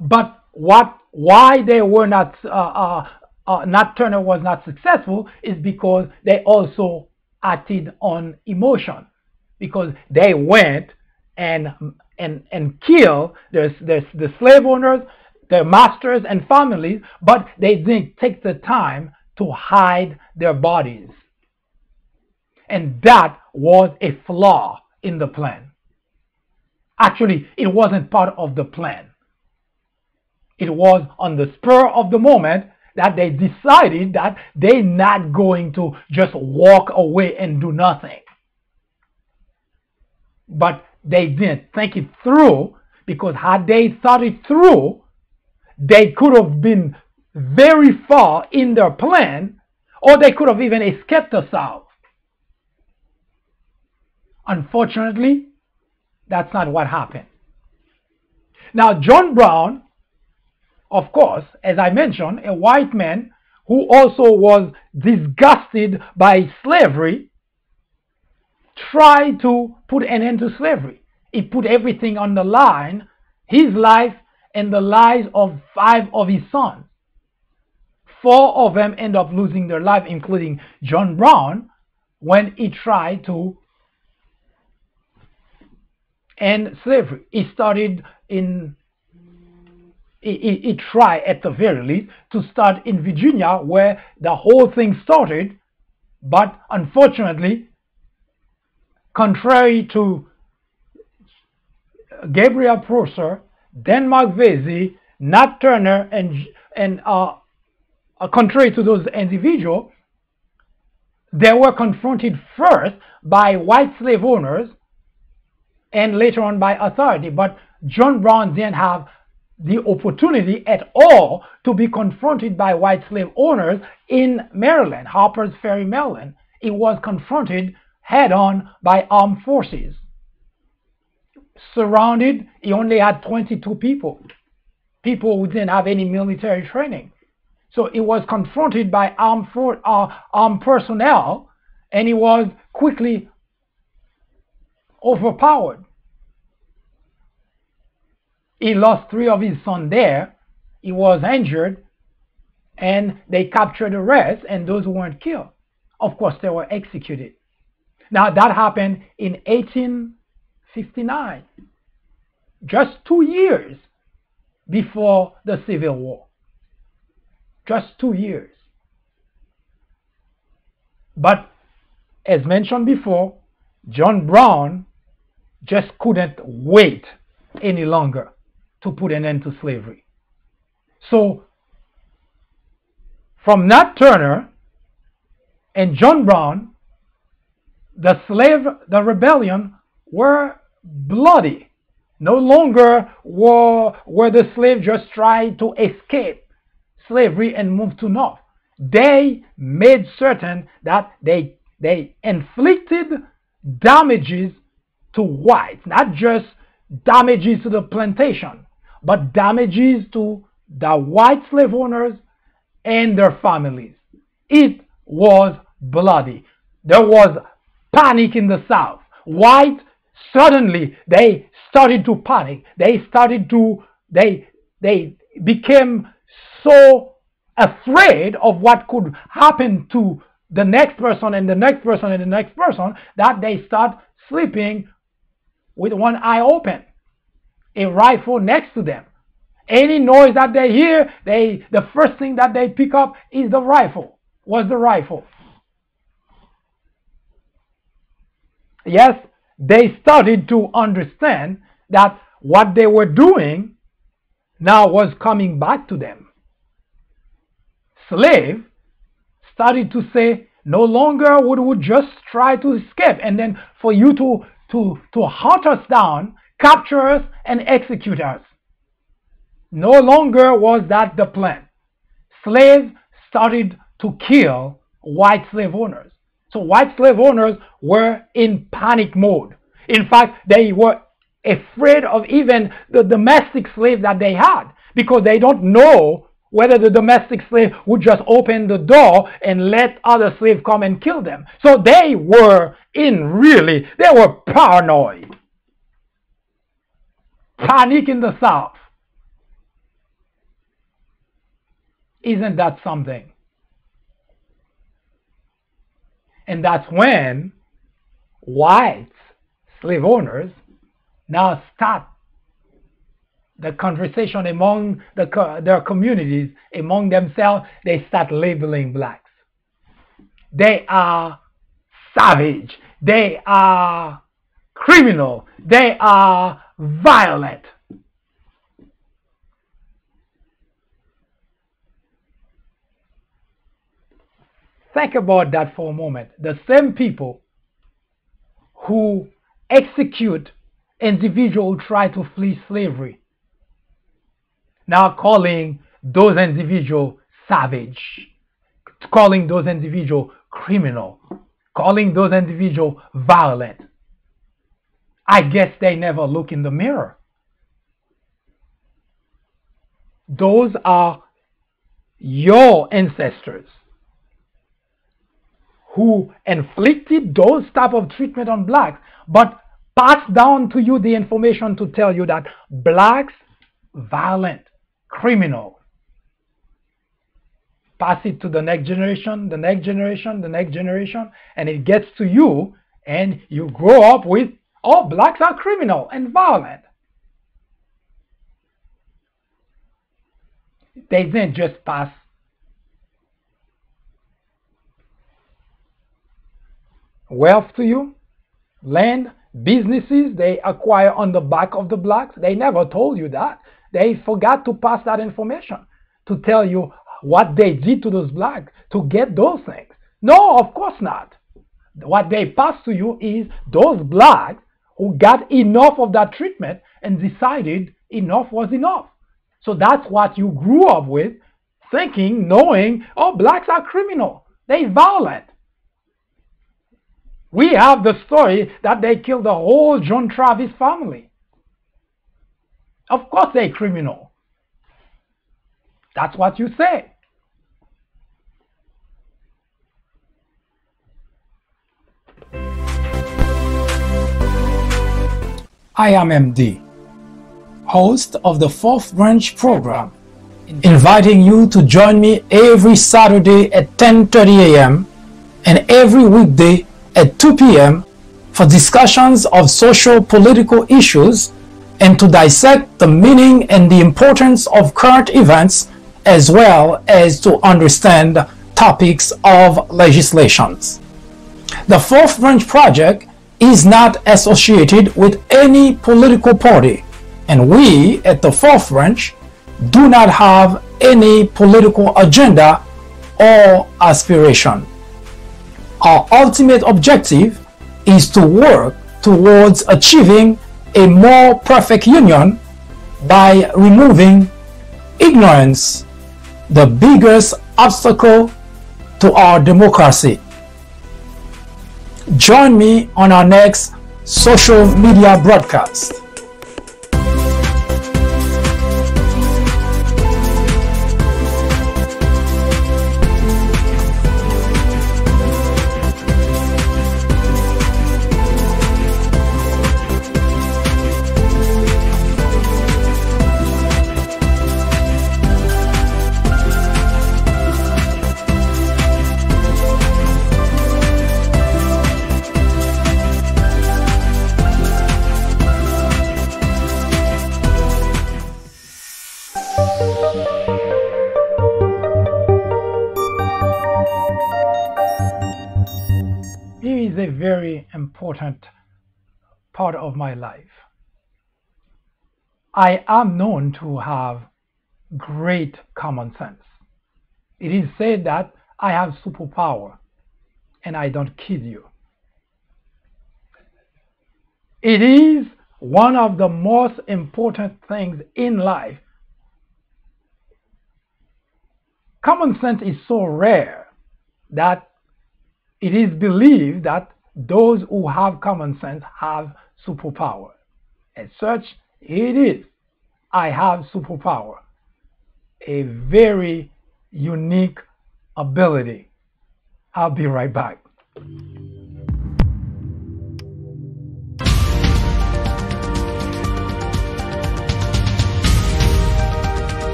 But why they were not Nat Turner was not successful is because they also acted on emotion, because they went and killed the slave owners, their masters and families, but they didn't take the time to hide their bodies. And that was a flaw in the plan. Actually, it wasn't part of the plan. It was on the spur of the moment that they decided that they're not going to just walk away and do nothing. But they didn't think it through, because had they thought it through, they could have been very far in their plan, or they could have even escaped the South. Unfortunately, that's not what happened. Now, John Brown, of course, as I mentioned, a white man who also was disgusted by slavery, tried to put an end to slavery. He put everything on the line, his life and the lives of 5 of his sons. 4 of them end up losing their life, including John Brown, when he tried to end slavery. He started in He tried, at the very least, to start in Virginia, where the whole thing started. But unfortunately, contrary to Gabriel Prosser, Denmark Vesey, Nat Turner, and contrary to those individuals, they were confronted first by white slave owners and later on by authority. But John Brown didn't have the opportunity at all to be confronted by white slave owners in Maryland, Harper's Ferry, Maryland. He was confronted head-on by armed forces. Surrounded, he only had 22 people who didn't have any military training. So he was confronted by armed personnel, and he was quickly overpowered. He lost 3 of his sons there. He was injured, and they captured the rest, and those who weren't killed, of course, they were executed. Now, that happened in 1859, just 2 years before the Civil War. Just 2 years. But, as mentioned before, John Brown just couldn't wait any longer to put an end to slavery. So, from Nat Turner and John Brown, the rebellion were bloody. No longer were the slaves just trying to escape slavery and move to north. They made certain that they inflicted damages to whites, not just damages to the plantation, but damages to the white slave owners and their families. It was bloody. There was panic in the South. White, suddenly they started to panic. They became so afraid of what could happen to the next person and the next person and the next person that they start sleeping with one eye open, a rifle next to them. Any noise that they hear, the first thing that they pick up is the rifle. Yes, they started to understand that what they were doing now was coming back to them. Slave started to say, no longer would we just try to escape, and then for you to hunt us down, capture us, and execute us. No longer was that the plan. Slaves started to kill white slave owners. So white slave owners were in panic mode. In fact, they were afraid of even the domestic slave that they had, because they don't know whether the domestic slave would just open the door and let other slaves come and kill them. So they were paranoid. Panic in the South. Isn't that something? And that's when white slave owners now start the conversation among their communities, among themselves. They start labeling blacks. They are savage. They are criminal. They are violent. Think about that for a moment. The same people who execute individuals who try to flee slavery, now calling those individuals savage, calling those individuals criminal, calling those individuals violent. I guess they never look in the mirror. Those are your ancestors who inflicted those type of treatment on blacks, but passed down to you the information to tell you that blacks violent, criminal. Pass it to the next generation, the next generation, the next generation, and it gets to you, and you grow up with, oh, blacks are criminal and violent. They didn't just pass wealth to you, land, businesses they acquire on the back of the blacks. They never told you that. They forgot to pass that information to tell you what they did to those blacks to get those things. No, of course not. What they pass to you is those blacks who got enough of that treatment and decided enough was enough. So that's what you grew up with, thinking, knowing, oh, blacks are criminal. They're violent. We have the story that they killed the whole John Travis family. Of course they're criminal. That's what you say. I am MD, host of the Fourth Branch program, inviting you to join me every Saturday at 10:30 a.m. and every weekday at 2 p.m. for discussions of social political issues and to dissect the meaning and the importance of current events, as well as to understand topics of legislations. The Fourth Branch Project is not associated with any political party, and we at the Fourth Branch do not have any political agenda or aspiration. Our ultimate objective is to work towards achieving a more perfect union by removing ignorance, the biggest obstacle to our democracy. Join me on our next social media broadcast. Here is a very important part of my life. I am known to have great common sense. It is said that I have superpower, and I don't kid you. It is one of the most important things in life. Common sense is so rare that it is believed that those who have common sense have superpower. As such, it is. I have superpower, a very unique ability. I'll be right back.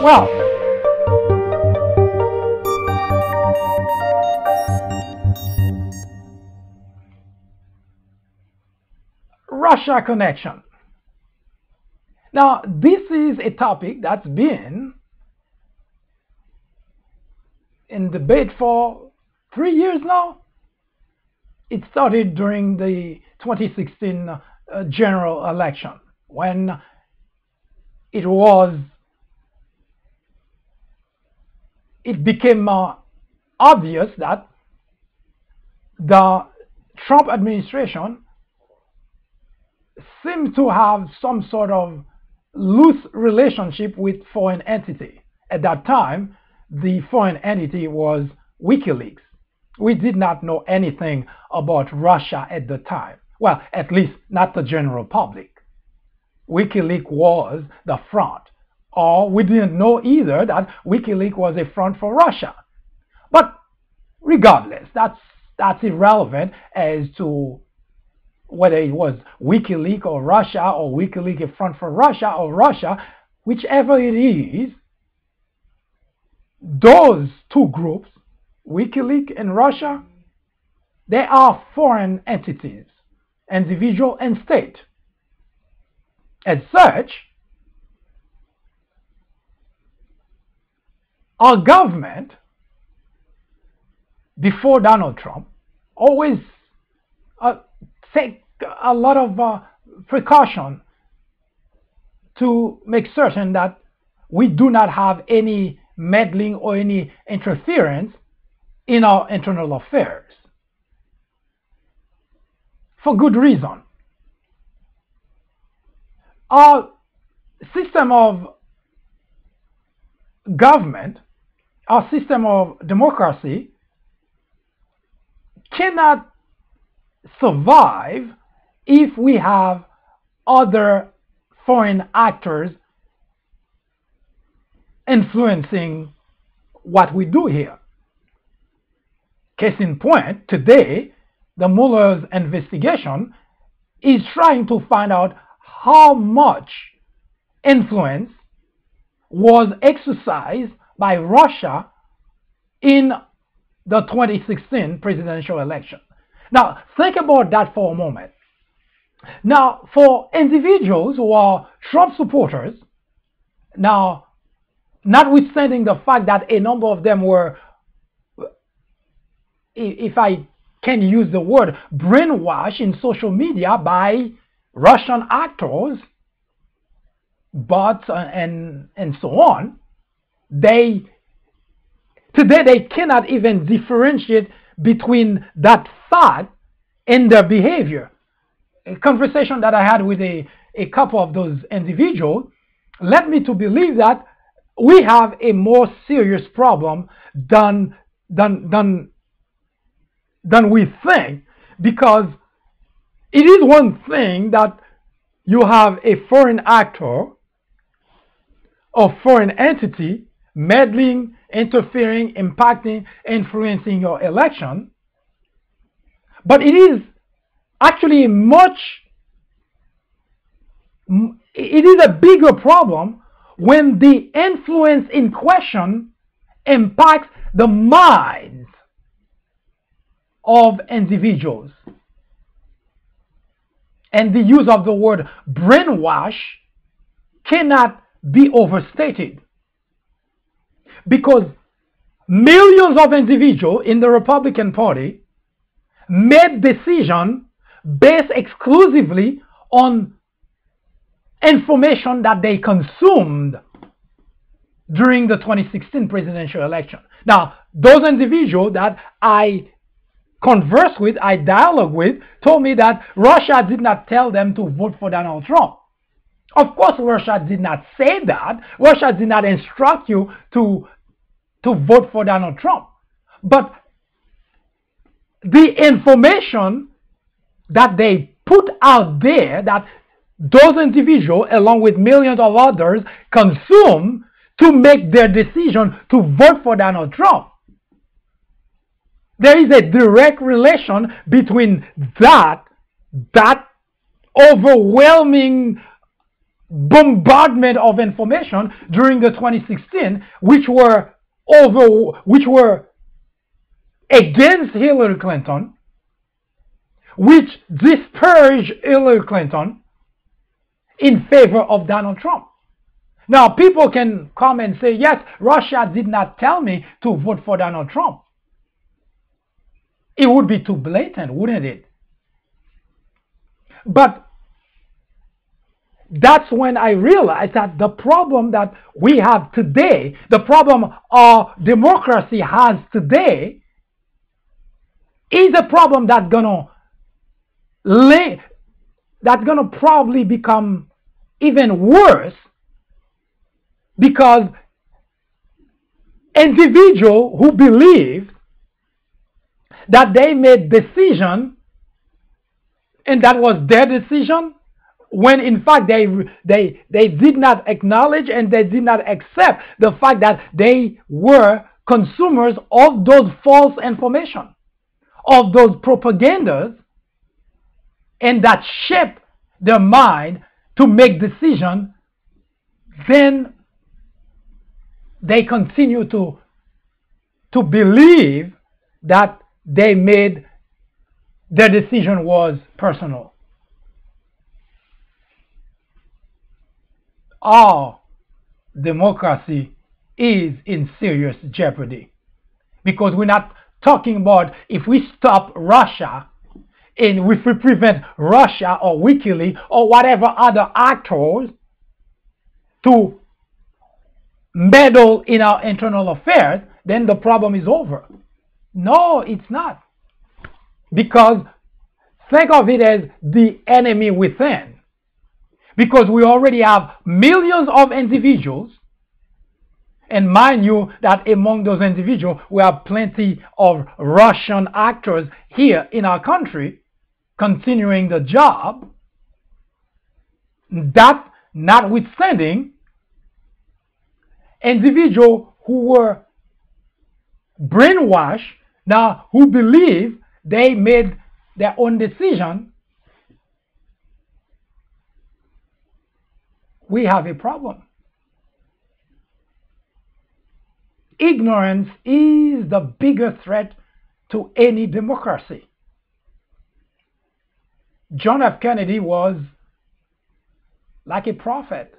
Well, Russia connection. Now, this is a topic that's been in debate for 3 years now. It started during the 2016 general election, when it became obvious that the Trump administration seemed to have some sort of loose relationship with foreign entity. At that time, the foreign entity was WikiLeaks. We did not know anything about Russia at the time. Well, at least not the general public. WikiLeaks was the front. Or we didn't know either that WikiLeaks was a front for Russia. But regardless, that's irrelevant as to whether it was WikiLeaks or Russia, or WikiLeaks a front for Russia, or Russia, whichever it is, those two groups, WikiLeaks and Russia, they are foreign entities, individual and state. As such, our government, before Donald Trump, always take a lot of precaution to make certain that we do not have any meddling or any interference in our internal affairs. For good reason. Our system of government, our system of democracy cannot survive if we have other foreign actors influencing what we do here. Case in point, today, the Mueller's investigation is trying to find out how much influence was exercised by Russia in the 2016 presidential election. Now, think about that for a moment. Now, for individuals who are Trump supporters, now, notwithstanding the fact that a number of them were, if I can use the word, brainwashed in social media by Russian actors, bots, and so on, today they cannot even differentiate between that fact and their behavior. A conversation that I had with a couple of those individuals led me to believe that we have a more serious problem than we think, because it is one thing that you have a foreign actor or foreign entity meddling, interfering, impacting, influencing your election, but it is actually it is a bigger problem when the influence in question impacts the minds of individuals. And the use of the word brainwash cannot be overstated, because millions of individuals in the Republican Party made decisions based exclusively on information that they consumed during the 2016 presidential election. Now, those individuals that I conversed with, I dialogue with, told me that Russia did not tell them to vote for Donald Trump. Of course, Russia did not say that. Russia did not instruct you to vote for Donald Trump. But the information that they put out there, that those individuals, along with millions of others, consume to make their decision to vote for Donald Trump. There is a direct relation between that overwhelming bombardment of information during the 2016, which were against Hillary Clinton, which disparaged Hillary Clinton in favor of Donald Trump. Now, people can come and say, yes, Russia did not tell me to vote for Donald Trump. It would be too blatant, wouldn't it? But that's when I realized that the problem that we have today, the problem our democracy has today, is a problem that's gonna probably become even worse, because individuals who believe that they made decision and that was their decision, when in fact they did not acknowledge and they did not accept the fact that they were consumers of those false information, of those propagandas, and that shaped their mind to make decisions, then they continue to believe that their decision was personal. Our democracy is in serious jeopardy, because we're not talking about if we stop Russia and if we prevent Russia or WikiLeaks or whatever other actors to meddle in our internal affairs, then the problem is over. No, it's not. Because think of it as the enemy within. Because we already have millions of individuals, and mind you that among those individuals, we have plenty of Russian actors here in our country continuing the job. That notwithstanding, individuals who were brainwashed, now who believe they made their own decision, we have a problem. Ignorance is the bigger threat to any democracy. John F. Kennedy was like a prophet.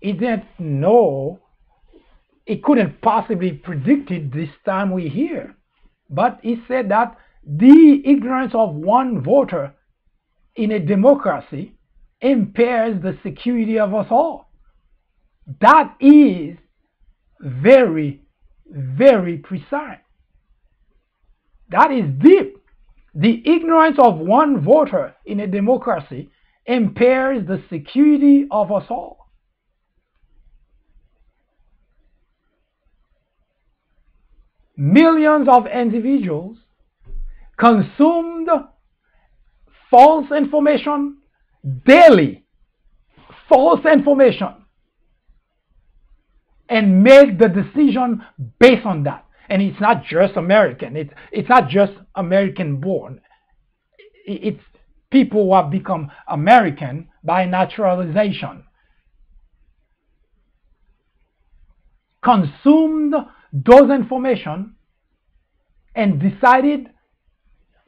He didn't know, he couldn't possibly predict it this time we hear. But he said that the ignorance of one voter in a democracy impairs the security of us all. That is very, very precise. That is deep. The ignorance of one voter in a democracy impairs the security of us all. Millions of individuals consumed false information daily, false information, and made the decision based on that. And it's not just American. It's not just American born. It's people who have become American by naturalization. Consumed those information and decided,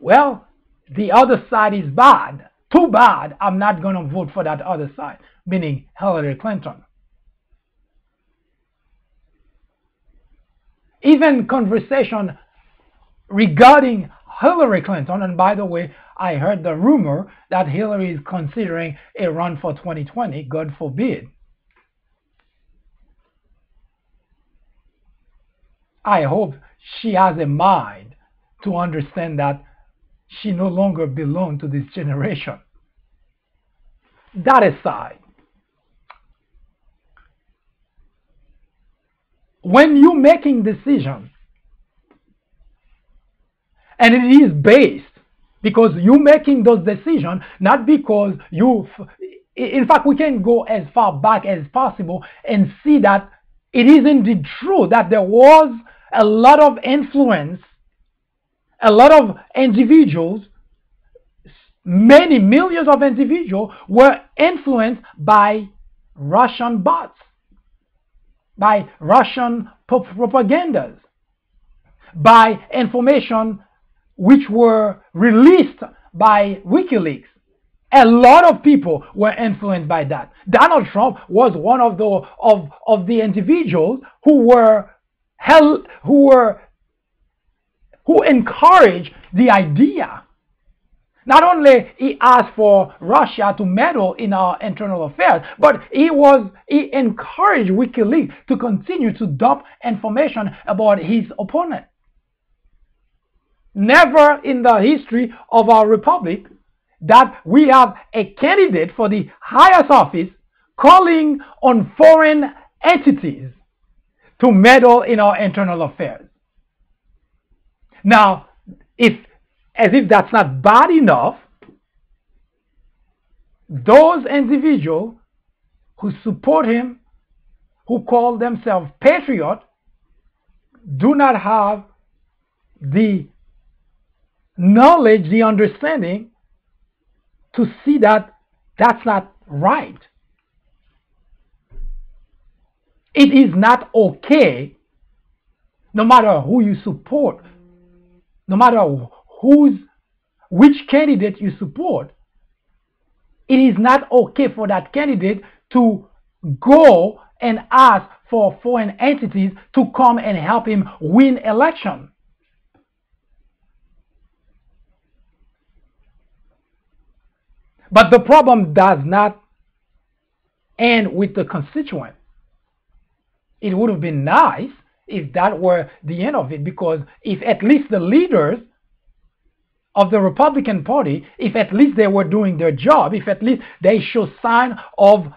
well, the other side is bad. Too bad, I'm not going to vote for that other side, meaning Hillary Clinton. Even conversation regarding Hillary Clinton, and by the way, I heard the rumor that Hillary is considering a run for 2020, God forbid. I hope she has a mind to understand that she no longer belongs to this generation. That aside, when you're making decisions, and it is based, because you're making those decisions, not because you, in fact, we can go as far back as possible and see that it is indeed true that there was a lot of influence, a lot of individuals, many millions of individuals were influenced by Russian bots, by Russian propagandas, by information which were released by WikiLeaks. A lot of people were influenced by that. Donald Trump was one of the individuals who encouraged the idea. Not only he asked for Russia to meddle in our internal affairs, but he encouraged WikiLeaks to continue to dump information about his opponent. Never in the history of our republic that we have a candidate for the highest office calling on foreign entities to meddle in our internal affairs. Now, as if that's not bad enough, those individuals who support him, who call themselves patriots, do not have the knowledge, the understanding to see that that's not right. It is not okay, no matter who you support, no matter which candidate you support, it is not okay for that candidate to go and ask for foreign entities to come and help him win election. But the problem does not end with the constituent. It would have been nice if that were the end of it, because if at least the leaders of the Republican Party, if at least they were doing their job, if at least they show sign of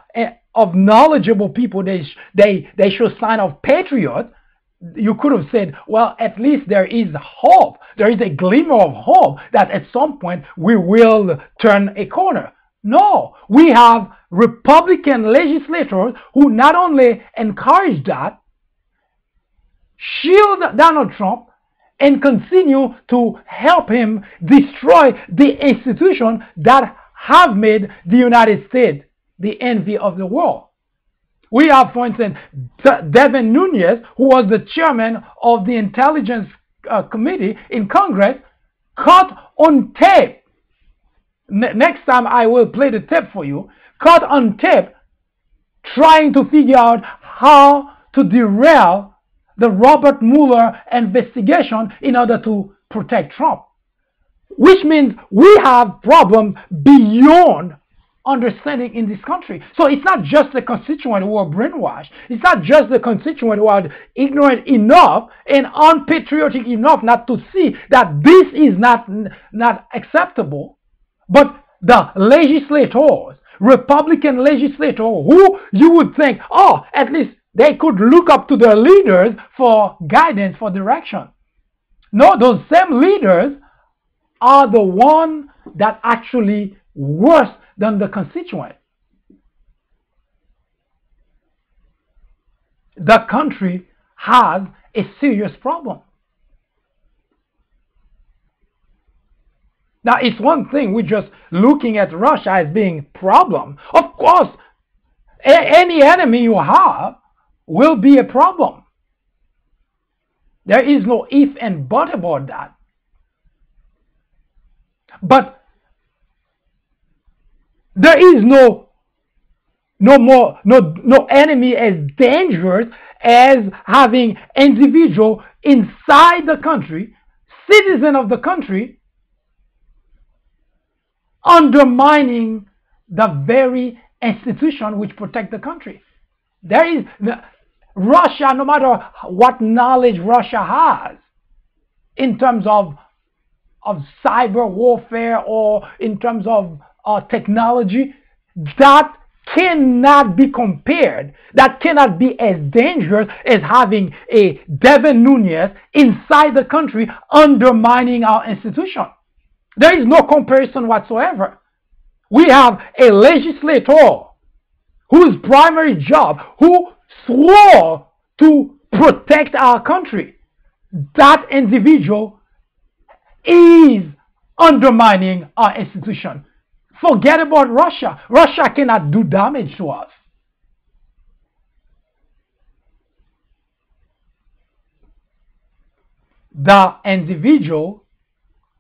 knowledgeable people, they show sign of patriots, you could have said, well, at least there is hope. There is a glimmer of hope that at some point we will turn a corner. No, we have Republican legislators who not only encourage that, shield Donald Trump, and continue to help him destroy the institutions that have made the United States the envy of the world. We have, for instance, Devin Nunes, who was the chairman of the Intelligence Committee in Congress, caught on tape. Next time I will play the tape for you. Caught on tape trying to figure out how to derail the Robert Mueller investigation in order to protect Trump. Which means we have problems beyond understanding in this country. So it's not just the constituents who are brainwashed. It's not just the constituents who are ignorant enough and unpatriotic enough not to see that this is not acceptable, but the legislators, Republican legislators, who you would think, oh, at least they could look up to their leaders for guidance, for direction. No, those same leaders are the ones that actually worse than the constituent. The country has a serious problem. Now, it's one thing we're just looking at Russia as being a problem. Of course, any enemy you have will be a problem. There is no if and but about that. But there is no enemy as dangerous as having individuals inside the country, citizen of the country, undermining the very institution which protect the country. There is Russia, no matter what knowledge Russia has in terms of cyber warfare or in terms of technology, that cannot be compared. That cannot be as dangerous as having a Devin Nunes inside the country undermining our institution. There is no comparison whatsoever. We have a legislator whose primary job, who swore to protect our country. That individual is undermining our institution. Forget about Russia. Russia cannot do damage to us. The individual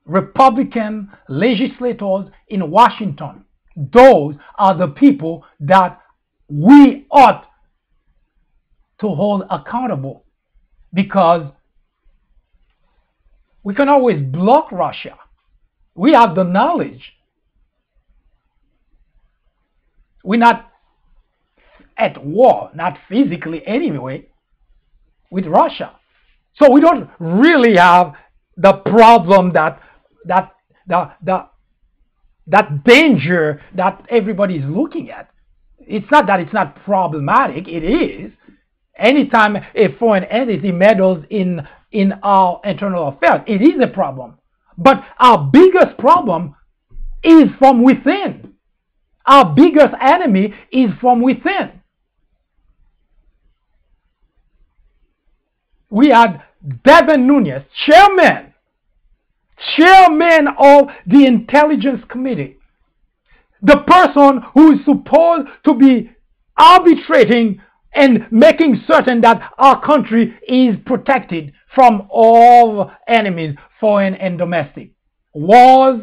Republican legislators in Washington, those are the people that we ought to hold accountable, because we can always block Russia. We have the knowledge. We're not at war, not physically anyway, with Russia. So we don't really have the problem that danger that everybody is looking at. It's not that it's not problematic. It is. Anytime a foreign entity meddles in our internal affairs, it is a problem. But our biggest problem is from within. Our biggest enemy is from within. We had Devin Nunes, chairman of the Intelligence Committee, the person who is supposed to be arbitrating and making certain that our country is protected from all enemies, foreign and domestic, was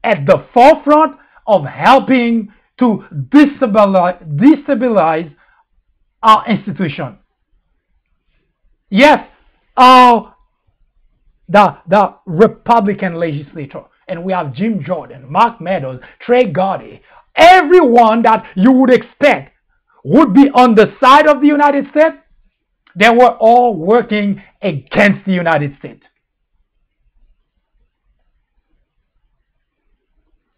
at the forefront of helping to destabilize our institution. Yes, the Republican legislator, and we have Jim Jordan, Mark Meadows, Trey Gotti, everyone that you would expect would be on the side of the United States, they were all working against the United States.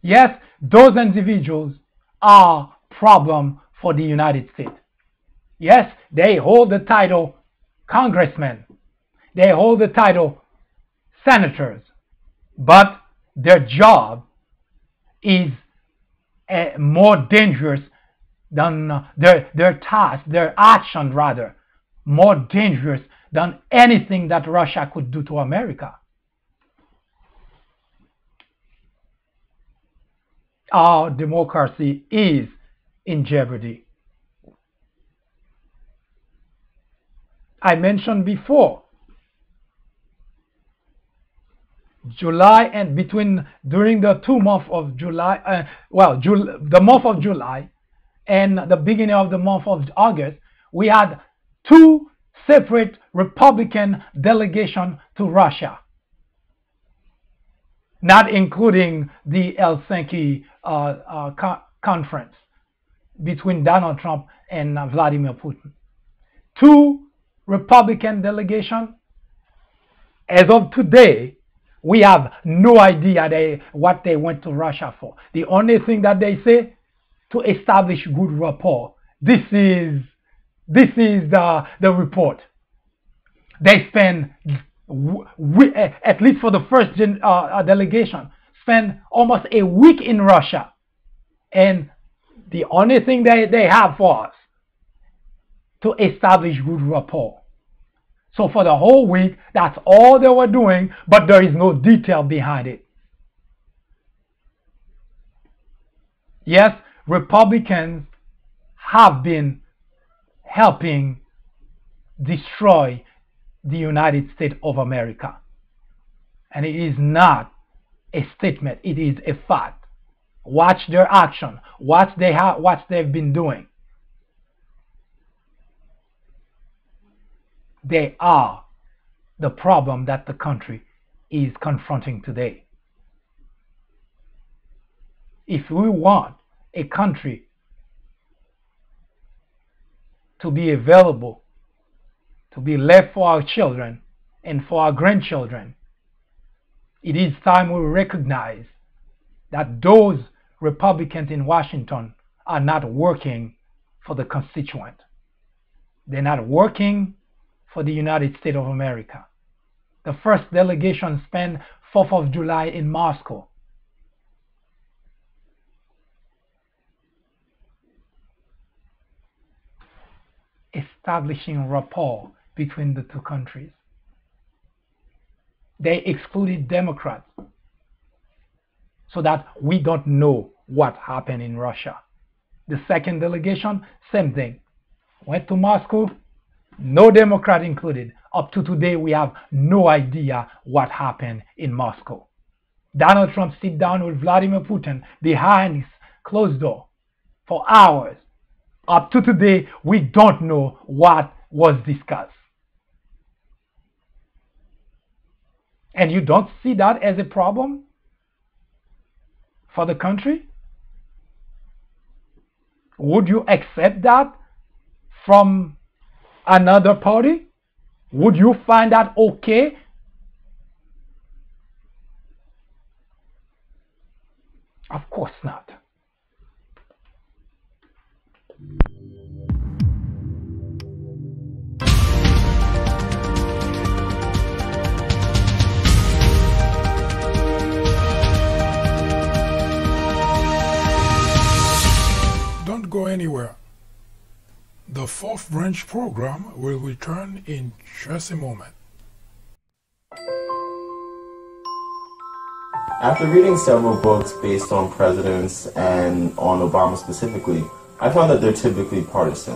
Yes, those individuals are a problem for the United States. Yes, they hold the title congressmen. They hold the title senators. But their job is more dangerous than their task, their action rather, more dangerous than anything that Russia could do to America. Our democracy is in jeopardy. I mentioned before, July and during the 2 months of July, the month of July and the beginning of the month of August, we had 2 separate Republican delegations to Russia, not including the Helsinki conference between Donald Trump and Vladimir Putin. 2 Republican delegations. As of today, we have no idea what they went to Russia for. The only thing that they say, to establish good rapport. This is the report. They spend, at least for the first delegation, spend almost a week in Russia. And the only thing they have for us, to establish good rapport. So for the whole week, that's all they were doing, but there is no detail behind it. Yes, Republicans have been helping destroy the United States of America. And it is not a statement, it is a fact. Watch their action, what they've been doing. They are the problem that the country is confronting today. If we want a country to be available, to be left for our children and for our grandchildren, it is time we recognize that those Republicans in Washington are not working for the constituent. They're not working for the United States of America. The first delegation spent 4th of July in Moscow. Establishing rapport between the two countries. They excluded Democrats so that we don't know what happened in Russia. The second delegation, same thing. Went to Moscow, no Democrat included. Up to today, we have no idea what happened in Moscow. Donald Trump sit down with Vladimir Putin behind his closed door for hours. Up to today, we don't know what was discussed. And you don't see that as a problem for the country? Would you accept that from another party? Would you find that okay? Of course not. Don't go anywhere. The fourth branch program will return in just a moment. After reading several books based on presidents and on Obama specifically, I found that they're typically partisan.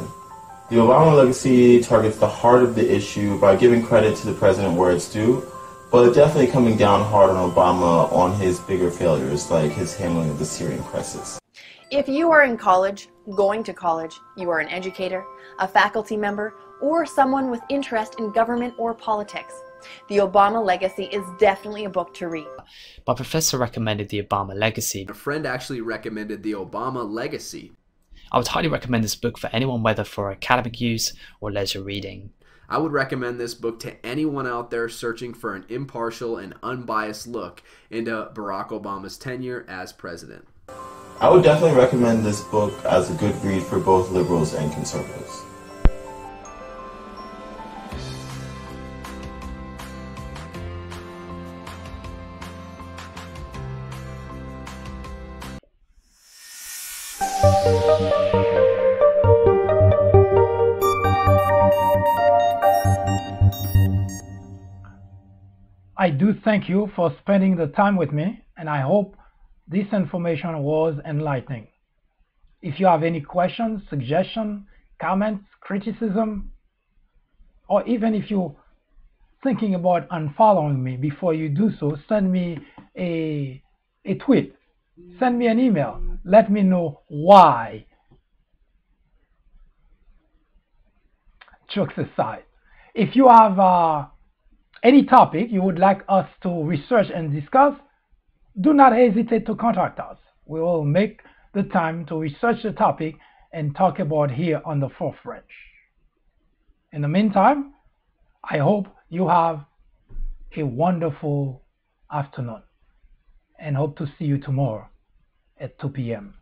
The Obama legacy targets the heart of the issue by giving credit to the president where it's due, but definitely coming down hard on Obama on his bigger failures, like his handling of the Syrian crisis. If you are in college, going to college, you are an educator, a faculty member, or someone with interest in government or politics, The Obama Legacy is definitely a book to read. My professor recommended The Obama Legacy. A friend actually recommended The Obama Legacy. I would highly recommend this book for anyone, whether for academic use or leisure reading. I would recommend this book to anyone out there searching for an impartial and unbiased look into Barack Obama's tenure as president. I would definitely recommend this book as a good read for both liberals and conservatives. I do thank you for spending the time with me, and I hope this information was enlightening. If you have any questions, suggestions, comments, criticism, or even if you're thinking about unfollowing me before you do so, send me a tweet, send me an email, let me know why. Jokes aside, if you have any topic you would like us to research and discuss, do not hesitate to contact us. We will make the time to research the topic and talk about here on the Fourth Branch. In the meantime, I hope you have a wonderful afternoon and hope to see you tomorrow at 2 p.m.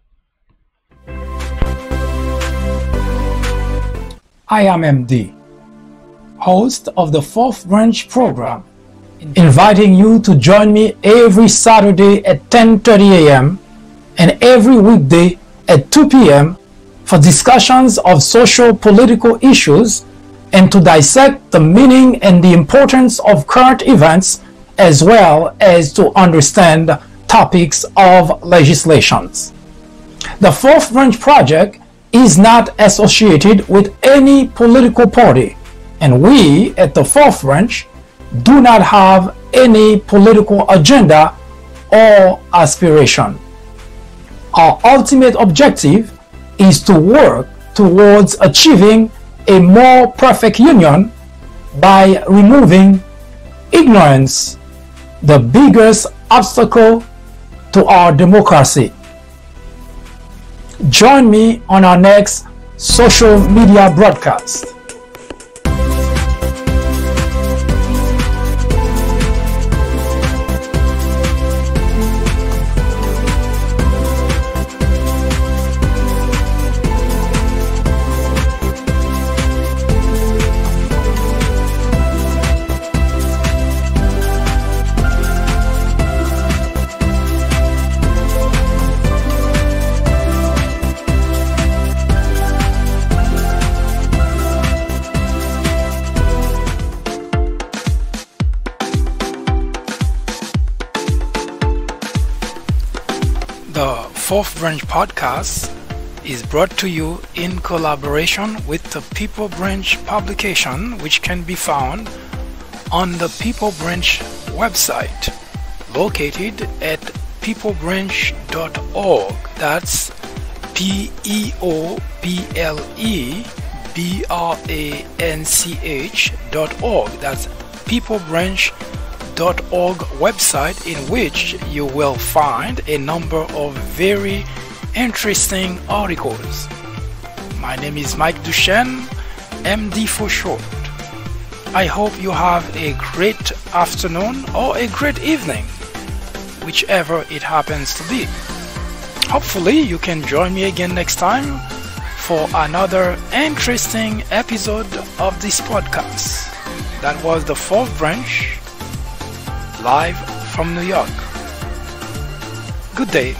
I am MD, host of the Fourth Branch program, inviting you to join me every Saturday at 10:30 a.m. and every weekday at 2 p.m. for discussions of social political issues and to dissect the meaning and the importance of current events, as well as to understand topics of legislations. The Fourth Branch Project is not associated with any political party, and we at the Fourth Branch do not have any political agenda or aspiration. Our ultimate objective is to work towards achieving a more perfect union by removing ignorance, the biggest obstacle to our democracy. Join me on our next social media broadcast. The Fourth Branch podcast is brought to you in collaboration with the People Branch publication, which can be found on the People Branch website, located at peoplebranch.org. That's peoplebranch.org. That's peoplebranch.org website, in which you will find a number of very interesting articles. My name is Mike Duchesne, MD for short. I hope you have a great afternoon or a great evening, whichever it happens to be. Hopefully you can join me again next time for another interesting episode of this podcast. That was the Fourth Branch, live from New York. Good day.